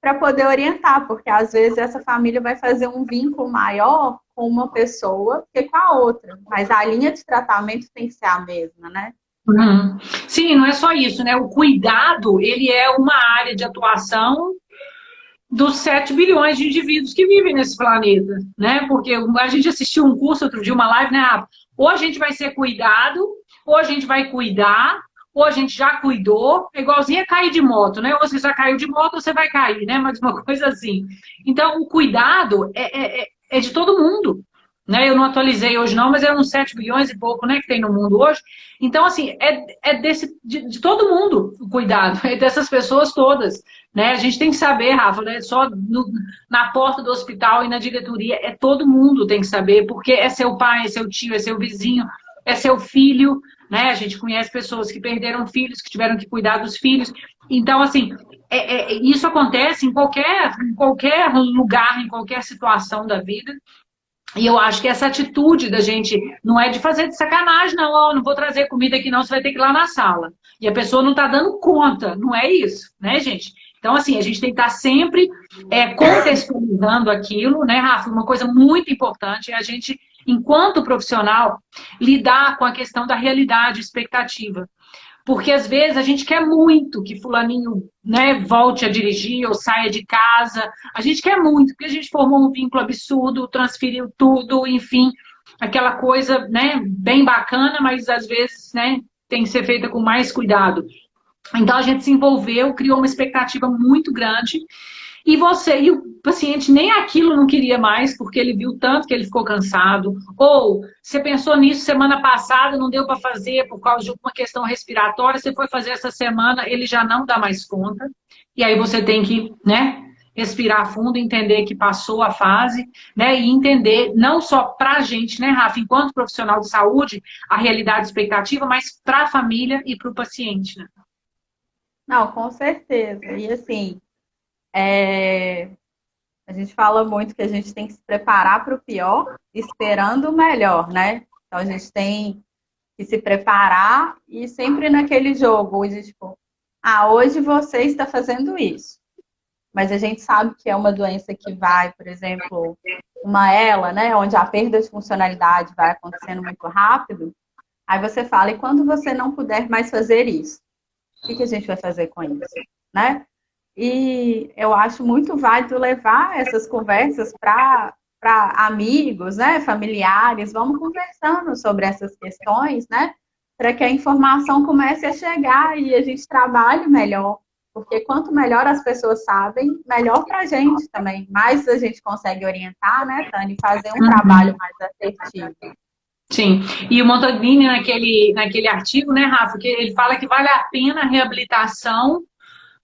para poder orientar, porque às vezes essa família vai fazer um vínculo maior com uma pessoa que com a outra, mas a linha de tratamento tem que ser a mesma, né? Uhum. Sim, não é só isso, né? O cuidado, ele é uma área de atuação dos 7 bilhões de indivíduos que vivem nesse planeta, né? Porque a gente assistiu um curso outro dia, uma live, né? Ou a gente vai ser cuidado, ou a gente vai cuidar, ou a gente já cuidou. É igualzinho a cair de moto, né? Ou você já caiu de moto, ou você vai cair, né? Mas uma coisa assim. Então, o cuidado é de todo mundo. Né? Eu não atualizei hoje não, mas é uns 7 bilhões e pouco, né, que tem no mundo hoje. Então, assim, de todo mundo o cuidado, é dessas pessoas todas. Né? A gente tem que saber, Rafa, né? Só na porta do hospital e na diretoria, é todo mundo tem que saber, porque é seu pai, é seu tio, é seu vizinho, é seu filho, né? A gente conhece pessoas que perderam filhos, que tiveram que cuidar dos filhos. Então, assim, isso acontece em qualquer lugar, em qualquer situação da vida. E eu acho que essa atitude da gente não é de fazer de sacanagem, não, ó, não vou trazer comida aqui não, você vai ter que ir lá na sala. E a pessoa não está dando conta, não é isso, né, gente? Então, assim, a gente tem que estar sempre contextualizando aquilo, né, Rafa? Uma coisa muito importante é a gente, enquanto profissional, lidar com a questão da realidade, expectativa. Porque às vezes a gente quer muito que fulaninho, né, volte a dirigir ou saia de casa. A gente quer muito, porque a gente formou um vínculo absurdo, transferiu tudo, enfim, aquela coisa, né, bem bacana, mas às vezes, né, tem que ser feita com mais cuidado. Então a gente se envolveu, criou uma expectativa muito grande. E o paciente nem aquilo não queria mais, porque ele viu tanto que ele ficou cansado. Ou você pensou nisso semana passada, não deu para fazer por causa de uma questão respiratória, você foi fazer essa semana, ele já não dá mais conta. E aí você tem que, né, respirar fundo, entender que passou a fase, né, e entender não só para a gente, né, Rafa, enquanto profissional de saúde, a realidade expectativa, mas para a família e para o paciente, né? Não, com certeza. E assim, a gente fala muito que a gente tem que se preparar para o pior, esperando o melhor, né? Então a gente tem que se preparar e sempre naquele jogo de tipo, hoje você está fazendo isso. Mas a gente sabe que é uma doença que vai, por exemplo, uma ELA, né? Onde a perda de funcionalidade vai acontecendo muito rápido. Aí você fala, e quando você não puder mais fazer isso? O que a gente vai fazer com isso, né? E eu acho muito válido levar essas conversas para amigos, né, familiares, vamos conversando sobre essas questões, né, para que a informação comece a chegar e a gente trabalhe melhor, porque quanto melhor as pessoas sabem, melhor para a gente também, mais a gente consegue orientar, né, Tânia, e fazer um trabalho mais assertivo. Sim, e o Montagnini naquele artigo, né, Rafa, que ele fala que vale a pena a reabilitação,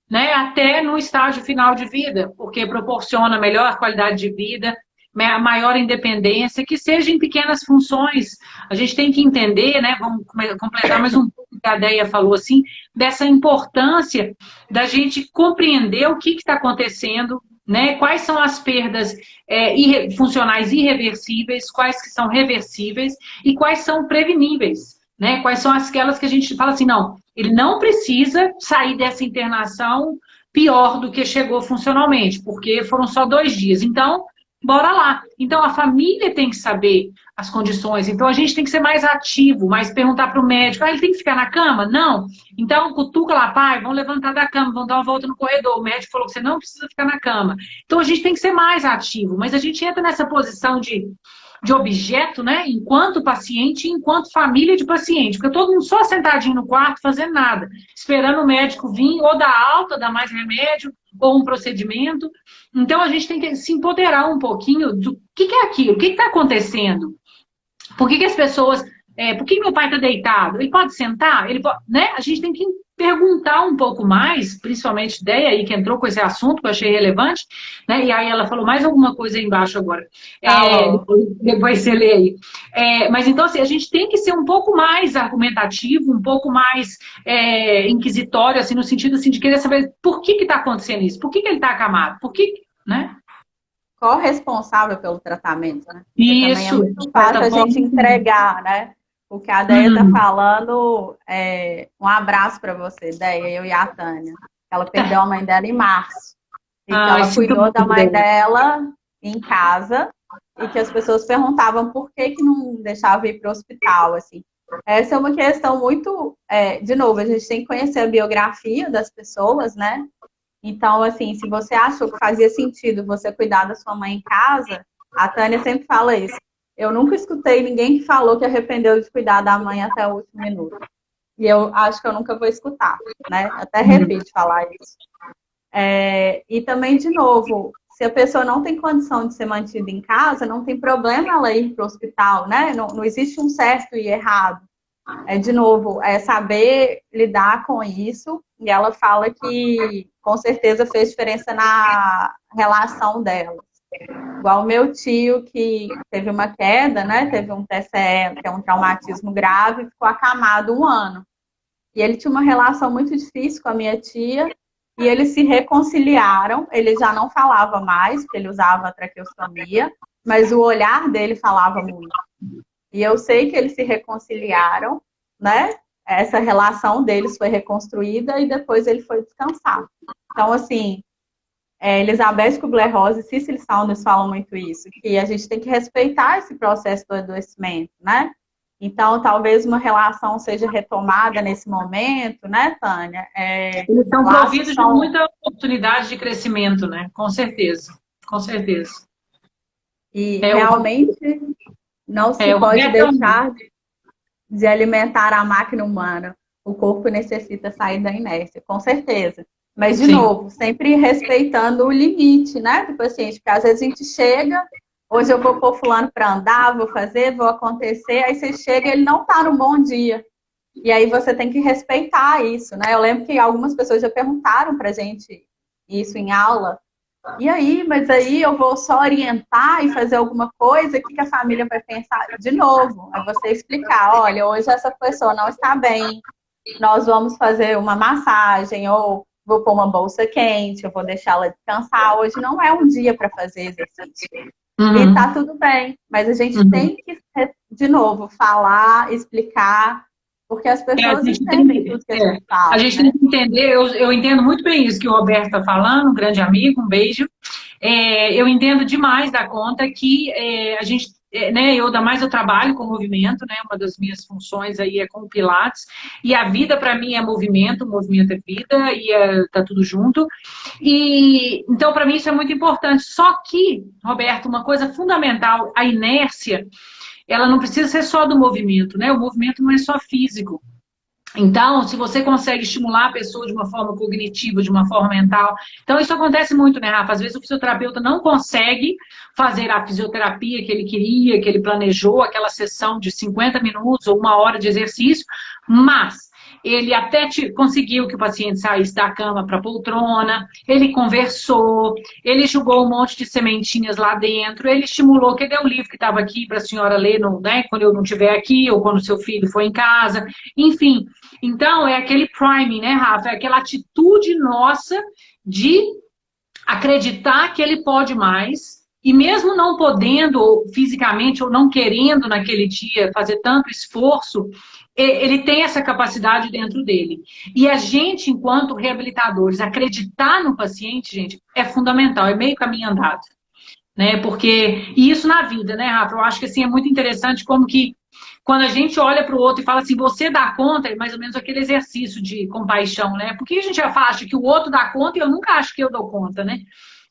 né, até no estágio final de vida, porque proporciona melhor qualidade de vida, maior independência, que seja em pequenas funções. A gente tem que entender, né, vamos completar mais um pouco que a Deia falou assim, dessa importância da gente compreender o que está acontecendo, né, quais são as perdas funcionais irreversíveis, quais que são reversíveis e quais são preveníveis. Né? Quais são aquelas que a gente fala assim, não, ele não precisa sair dessa internação pior do que chegou funcionalmente, porque foram só 2 dias. Então, bora lá. Então, a família tem que saber as condições. Então, a gente tem que ser mais ativo, mais perguntar para o médico, ele tem que ficar na cama? Não. Então, cutuca lá, pai, vão levantar da cama, vão dar uma volta no corredor. O médico falou que você não precisa ficar na cama. Então, a gente tem que ser mais ativo, mas a gente entra nessa posição de objeto, né? Enquanto paciente e enquanto família de paciente. Porque todo mundo só sentadinho no quarto, fazendo nada, esperando o médico vir, ou dar alta, dar mais remédio, ou um procedimento. Então, a gente tem que se empoderar um pouquinho do que é aquilo, o que está acontecendo. Por que as pessoas Por que meu pai está deitado? Ele pode sentar? Ele pode, né? A gente tem que perguntar um pouco mais, principalmente Deia aí que entrou com esse assunto que eu achei relevante, né? E aí ela falou mais alguma coisa aí embaixo agora. Falou. Depois você lê aí. Mas então, assim, a gente tem que ser um pouco mais argumentativo, um pouco mais inquisitório, assim, no sentido assim, de querer saber por que está acontecendo isso, por que ele está acamado, por que, né? Corresponsável pelo tratamento, né? Porque também é Isso, muito de fácil certa a gente forma. entregar, né? O que a Deia está falando, um abraço para você, Deia, eu e a Tânia. Ela perdeu a mãe dela em março. E que Ai, ela sinto cuidou da muito, mãe Deia. dela em casa e que as pessoas perguntavam por que não deixava ir para o hospital, assim. Essa é uma questão muito, de novo, a gente tem que conhecer a biografia das pessoas, né? Então, assim, se você achou que fazia sentido você cuidar da sua mãe em casa, a Tânia sempre fala isso. Eu nunca escutei ninguém que falou que arrependeu de cuidar da mãe até o último minuto. E eu acho que eu nunca vou escutar, né? Até repito falar isso. E também, de novo, se a pessoa não tem condição de ser mantida em casa, não tem problema ela ir para o hospital, né? Não, não existe um certo e errado. De novo, saber lidar com isso. E ela fala que com certeza fez diferença na relação dela. Igual o meu tio, que teve uma queda, né? Teve um TCE, que é um traumatismo grave, ficou acamado 1 ano. E ele tinha uma relação muito difícil com a minha tia, e eles se reconciliaram. Ele já não falava mais, porque ele usava a traqueostomia, mas o olhar dele falava muito. E eu sei que eles se reconciliaram, né? Essa relação deles foi reconstruída e depois ele foi descansar. Então, assim, Elizabeth Kubler-Ross e Cicely Saunders falam muito isso, que a gente tem que respeitar esse processo do adoecimento, né? Então, talvez uma relação seja retomada nesse momento, né, Tânia? Eles estão Laços providos de são... muita oportunidade de crescimento, né? Com certeza, com certeza. E É, o, realmente não se o pode Roberto é deixar de alimentar a máquina humana. O corpo necessita sair da inércia, com certeza. Mas, de sim. novo, sempre respeitando o limite, né, do paciente. Porque às vezes a gente chega, hoje eu vou pôr fulano para andar, vou fazer, vou acontecer, aí você chega e ele não está num bom dia. E aí você tem que respeitar isso, né? Eu lembro que algumas pessoas já perguntaram pra gente isso em aula. E aí, mas aí eu vou só orientar e fazer alguma coisa, o que a família vai pensar? De novo, é você explicar, olha, hoje essa pessoa não está bem, nós vamos fazer uma massagem, ou vou pôr uma bolsa quente, eu vou deixá-la descansar. Hoje não é um dia para fazer exercício. E tá tudo bem, mas a gente tem que, de novo, falar, explicar, porque as A pessoas gente entendem tudo que a gente a fala, gente tem né? que entender, eu entendo muito bem isso que o Roberto está falando, um grande amigo, um beijo. Eu entendo demais da conta que a gente, né, eu ainda mais eu trabalho com movimento, né, uma das minhas funções aí é com o Pilates, e a vida para mim é movimento, o movimento é vida, e tá tudo junto. E então para mim isso é muito importante. Só que, Roberto, uma coisa fundamental, a inércia, ela não precisa ser só do movimento, né? O movimento não é só físico. Então, se você consegue estimular a pessoa de uma forma cognitiva, de uma forma mental. Então, isso acontece muito, né, Rafa? Às vezes o fisioterapeuta não consegue fazer a fisioterapia que ele queria, que ele planejou, aquela sessão de 50 minutos ou 1 hora de exercício, mas ele até conseguiu que o paciente saísse da cama para a poltrona, ele conversou, ele jogou um monte de sementinhas lá dentro, ele estimulou, cadê o livro que estava aqui para a senhora ler, né, quando eu não estiver aqui, ou quando seu filho for em casa, enfim. Então, é aquele priming, né, Rafa? É aquela atitude nossa de acreditar que ele pode mais, e mesmo não podendo ou fisicamente ou não querendo naquele dia fazer tanto esforço, ele tem essa capacidade dentro dele. E a gente, enquanto reabilitadores, acreditar no paciente, gente, é fundamental, é meio caminho andado. Né? Porque, e isso na vida, né, Rafa? Eu acho que assim, é muito interessante como que quando a gente olha para o outro e fala assim, você dá conta, é mais ou menos aquele exercício de compaixão, né? Porque a gente já acha que o outro dá conta e eu nunca acho que eu dou conta, né?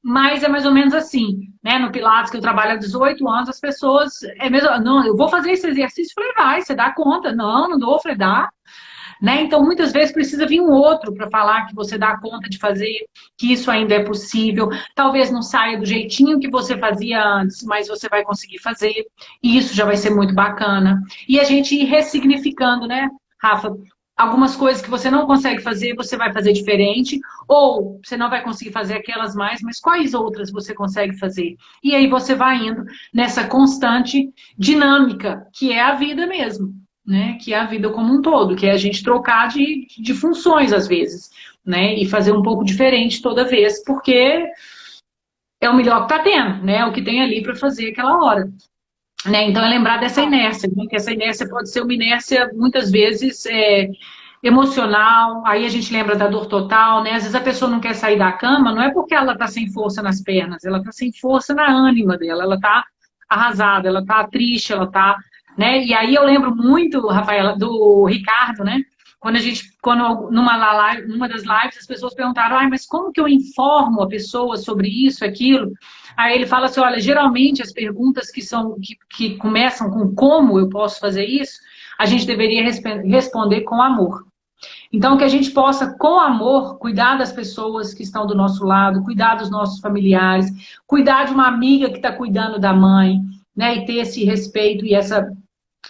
Mas é mais ou menos assim, né? No Pilates, que eu trabalho há 18 anos, as pessoas, mesmo, não, eu vou fazer esse exercício, eu falei, vai, você dá conta. Não, não dou, eu falei, dá. né? Então, muitas vezes precisa vir um outro para falar que você dá conta de fazer, que isso ainda é possível. Talvez não saia do jeitinho que você fazia antes, mas você vai conseguir fazer, e isso já vai ser muito bacana. E a gente ir ressignificando, né, Rafa? Algumas coisas que você não consegue fazer, você vai fazer diferente, ou você não vai conseguir fazer aquelas mais, mas quais outras você consegue fazer? E aí você vai indo nessa constante dinâmica, que é a vida mesmo, né? Que é a vida como um todo, que é a gente trocar de funções às vezes, né? E fazer um pouco diferente toda vez, porque é o melhor que tá tendo, né? O que tem ali para fazer aquela hora. Né? Então, é lembrar dessa inércia, né? Que essa inércia pode ser uma inércia, muitas vezes, emocional, aí a gente lembra da dor total, né? Às vezes a pessoa não quer sair da cama, não é porque ela está sem força nas pernas, ela está sem força na ânima dela, ela está arrasada, ela está triste, ela está, né? E aí eu lembro muito, Rafaela, do Ricardo, né? Quando numa das lives as pessoas perguntaram, mas como que eu informo a pessoa sobre isso, aquilo? Aí ele fala assim, olha, geralmente as perguntas que começam com como eu posso fazer isso, a gente deveria responder com amor. Então, que a gente possa, com amor, cuidar das pessoas que estão do nosso lado, cuidar dos nossos familiares, cuidar de uma amiga que está cuidando da mãe, né? E ter esse respeito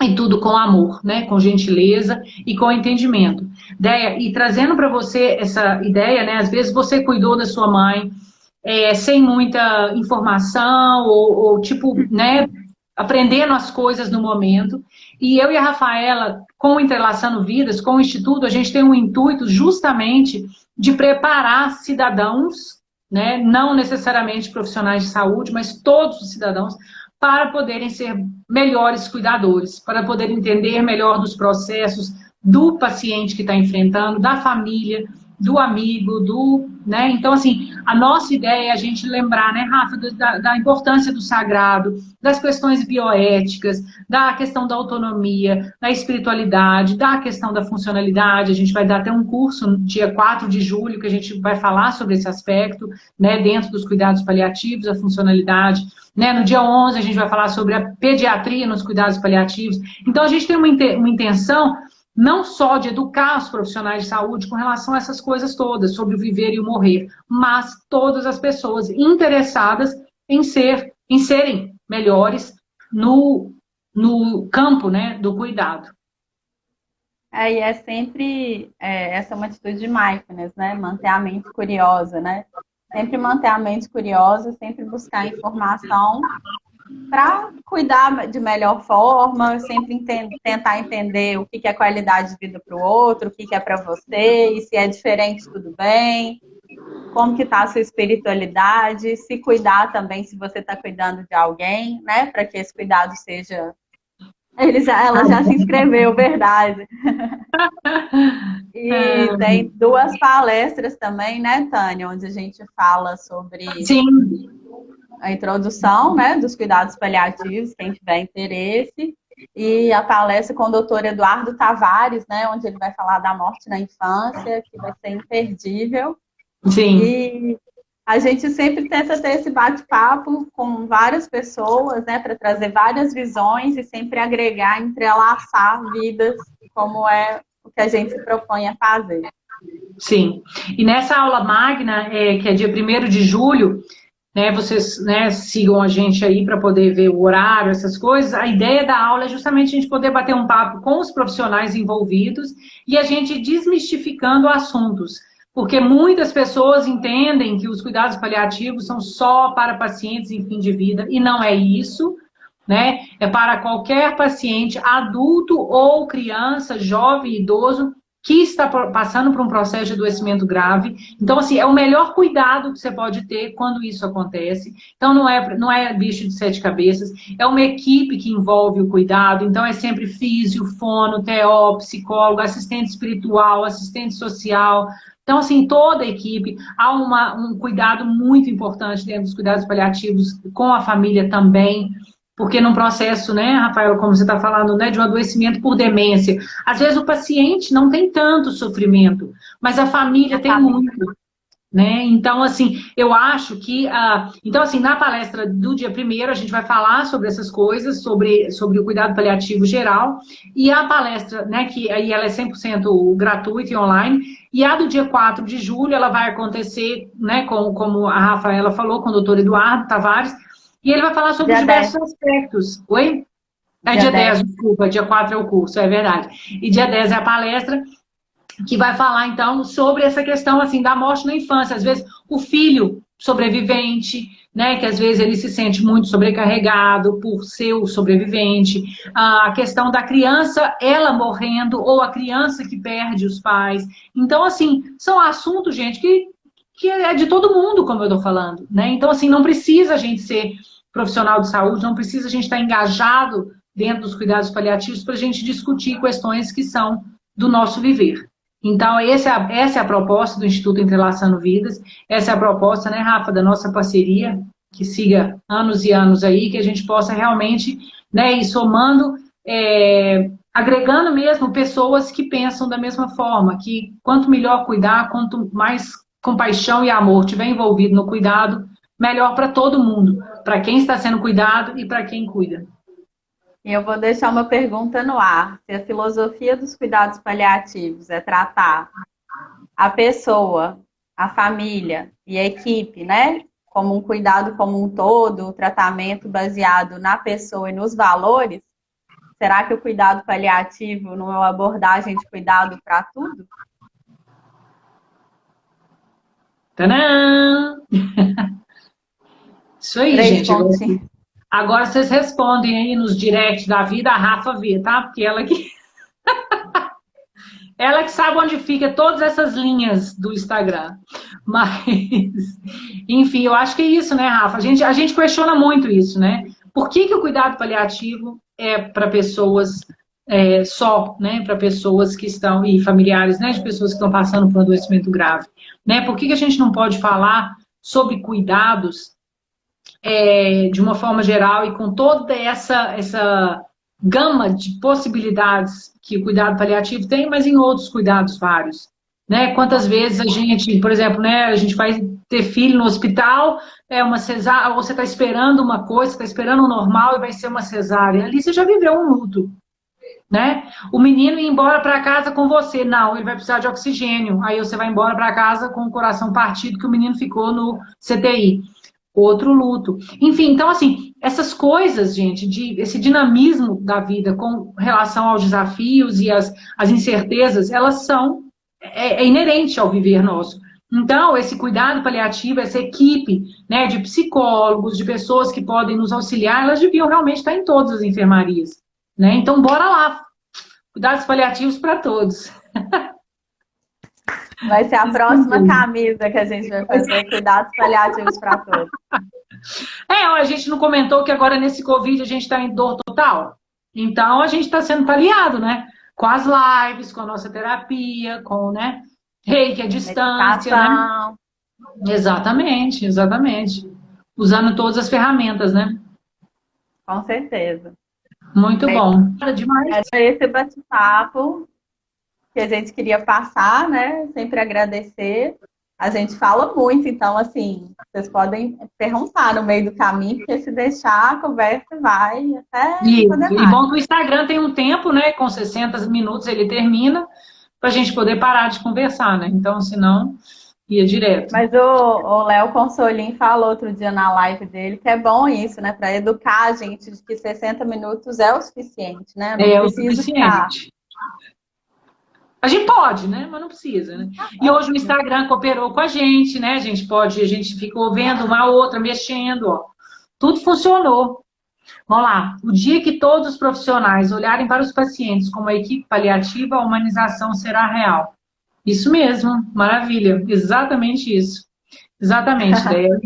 e tudo com amor, né? Com gentileza e com entendimento. E trazendo para você essa ideia, né? Às vezes você cuidou da sua mãe sem muita informação ou tipo, né? Aprendendo as coisas no momento. E eu e a Rafaela, com o Entrelaçando Vidas, com o Instituto, a gente tem um intuito justamente de preparar cidadãos, né? Não necessariamente profissionais de saúde, mas todos os cidadãos, para poderem ser melhores cuidadores, para poderem entender melhor dos processos do paciente que está enfrentando, da família, do amigo, né? Então, assim, a nossa ideia é a gente lembrar, né, Rafa, da importância do sagrado, das questões bioéticas, da questão da autonomia, da espiritualidade, da questão da funcionalidade. A gente vai dar até um curso no dia 4 de julho que a gente vai falar sobre esse aspecto, né, dentro dos cuidados paliativos, a funcionalidade. Né? No dia 11 a gente vai falar sobre a pediatria nos cuidados paliativos. Então, a gente tem uma intenção não só de educar os profissionais de saúde com relação a essas coisas todas, sobre o viver e o morrer, mas todas as pessoas interessadas em serem melhores no campo, né, do cuidado. E é sempre, essa é uma atitude de mindfulness, né, manter a mente curiosa, né, sempre manter a mente curiosa, sempre buscar informação para cuidar de melhor forma, sempre tentar entender o que é qualidade de vida para o outro, o que é para você, e se é diferente, tudo bem, como que está a sua espiritualidade, se cuidar também, se você está cuidando de alguém, né, para que esse cuidado seja... Ela já se inscreveu, verdade. E tem 2 palestras também, né, Tânia, onde a gente fala sobre... Sim. A introdução, né, dos cuidados paliativos, quem tiver interesse, e a palestra com o doutor Eduardo Tavares, né, onde ele vai falar da morte na infância, que vai ser imperdível. Sim. E a gente sempre tenta ter esse bate-papo com várias pessoas, né, para trazer várias visões e sempre agregar, entrelaçar vidas, como é o que a gente se propõe a fazer. Sim. E nessa aula magna, que é dia 1º de julho, né, vocês, né, sigam a gente aí para poder ver o horário, essas coisas. A ideia da aula é justamente a gente poder bater um papo com os profissionais envolvidos e a gente desmistificando assuntos. Porque muitas pessoas entendem que os cuidados paliativos são só para pacientes em fim de vida, e não é isso, né? É para qualquer paciente, adulto ou criança, jovem, idoso, que está passando por um processo de adoecimento grave. Então, assim, é o melhor cuidado que você pode ter quando isso acontece. Então, não é bicho de 7 cabeças, é uma equipe que envolve o cuidado. Então, é sempre físio, fono, TO, psicólogo, assistente espiritual, assistente social. Então, assim, toda a equipe, há um cuidado muito importante dentro dos cuidados paliativos com a família também. Porque num processo, né, Rafael, como você está falando, né, de um adoecimento por demência, às vezes o paciente não tem tanto sofrimento, mas a família tem muito. né? Então, assim, eu acho que... então, assim, na palestra do dia primeiro, a gente vai falar sobre essas coisas, sobre o cuidado paliativo geral, e a palestra, né, que aí ela é 100% gratuita e online, e a do dia 4 de julho, ela vai acontecer, né, como a Rafaela falou, com o doutor Eduardo Tavares, e ele vai falar sobre Dia 10. diversos aspectos. Oi? É Dia dia 10. 10, desculpa, dia 4 é o curso, é verdade. E dia 10 é a palestra, que vai falar, então, sobre essa questão, assim, da morte na infância. Às vezes, o filho sobrevivente, né, que às vezes ele se sente muito sobrecarregado por ser o sobrevivente. A questão da criança, ela morrendo, ou a criança que perde os pais. Então, assim, são assuntos, gente, que é de todo mundo, como eu estou falando, né? Então, assim, não precisa a gente ser profissional de saúde, não precisa a gente estar engajado dentro dos cuidados paliativos para a gente discutir questões que são do nosso viver. Então, essa é a proposta do Instituto Entrelaçando Vidas, essa é a proposta, né, Rafa, da nossa parceria, que siga anos e anos aí, que a gente possa realmente, né, ir somando, agregando mesmo pessoas que pensam da mesma forma, que quanto melhor cuidar, quanto mais compaixão e amor tiver envolvido no cuidado, melhor para todo mundo, para quem está sendo cuidado e para quem cuida. E eu vou deixar uma pergunta no ar. Se a filosofia dos cuidados paliativos é tratar a pessoa, a família e a equipe, né, como um cuidado como um todo, o tratamento baseado na pessoa e nos valores, será que o cuidado paliativo não é uma abordagem de cuidado para tudo? Tadã! Isso aí, 3 gente. pontinhos. Agora vocês respondem aí nos directs da vida, a Rafa vê, tá? Porque ela que sabe onde fica todas essas linhas do Instagram. Mas, enfim, eu acho que é isso, né, Rafa? A gente questiona muito isso, né? Por que o cuidado paliativo é para pessoas só, né? Para pessoas que estão, e familiares, né? De pessoas que estão passando por um adoecimento grave, né? Por que a gente não pode falar sobre cuidados de uma forma geral e com toda essa gama de possibilidades que o cuidado paliativo tem, mas em outros cuidados vários. Né? Quantas vezes a gente, por exemplo, né, a gente vai ter filho no hospital, é uma cesárea, ou você está esperando uma coisa, está esperando o normal e vai ser uma cesárea. Ali você já viveu um luto. Né? O menino ir embora para casa com você, não, ele vai precisar de oxigênio. Aí você vai embora para casa com o coração partido que o menino ficou no CTI. Outro luto. Enfim, então, assim, essas coisas, gente, esse dinamismo da vida com relação aos desafios e as incertezas, elas são inerente ao viver nosso. Então, esse cuidado paliativo, essa equipe, né, de psicólogos, de pessoas que podem nos auxiliar, elas deviam realmente estar em todas as enfermarias. Né? Então, bora lá. Cuidados paliativos para todos. Vai ser a próxima camisa que a gente vai fazer, cuidados paliativos para todos. A gente não comentou que agora nesse Covid a gente está em dor total? Então a gente está sendo paliado, né? Com as lives, com a nossa terapia, com, né? Reiki à distância, né? Exatamente, exatamente. Usando todas as ferramentas, né? Com certeza. Muito bom. Demais. Esse bate-papo que a gente queria passar, né? Sempre agradecer. A gente fala muito, então, assim, vocês podem perguntar no meio do caminho, porque se deixar, a conversa vai até E poder mais. E bom que o Instagram tem um tempo, né? Com 60 minutos ele termina, para a gente poder parar de conversar, né? Então, senão, ia direto. Mas o Léo Consolim falou outro dia na live dele que é bom isso, né? Para educar a gente de que 60 minutos é o suficiente, né? Não o preciso suficiente. A gente pode, né? Mas não precisa, né? E hoje o Instagram cooperou com a gente, né? A gente ficou vendo uma outra, mexendo, ó. Tudo funcionou. Vamos lá. O dia que todos os profissionais olharem para os pacientes como a equipe paliativa, a humanização será real. Isso mesmo, maravilha. Exatamente isso. Exatamente, ideia.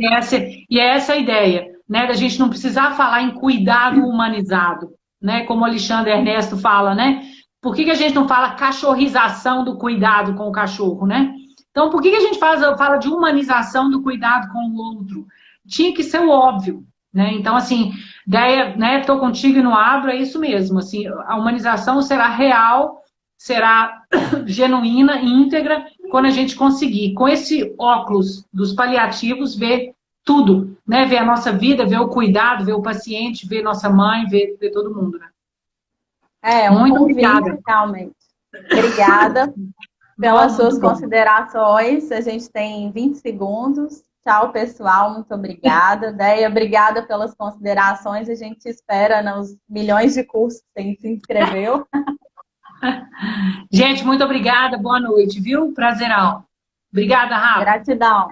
E é essa a ideia, né? Da gente não precisar falar em cuidado humanizado, né? Como o Alexandre Ernesto fala, né? Por que a gente não fala cachorrização do cuidado com o cachorro, né? Então, por que a gente fala de humanização do cuidado com o outro? Tinha que ser o óbvio, né? Então, assim, ideia, né? Estou contigo e não abro, é isso mesmo. Assim, a humanização será real será genuína e íntegra quando a gente conseguir, com esse óculos dos paliativos, ver tudo, né? Ver a nossa vida, ver o cuidado, ver o paciente, ver nossa mãe, ver todo mundo, né? É um Muito convite, obrigada. realmente. Obrigada pelas Nossa, suas muito bom. considerações. A gente tem 20 segundos. Tchau, pessoal. Muito obrigada. Deia, obrigada pelas considerações. A gente espera nos milhões de cursos que você se inscreveu. Gente, muito obrigada. Boa noite, viu? Prazerão. Obrigada, Rafa. Gratidão.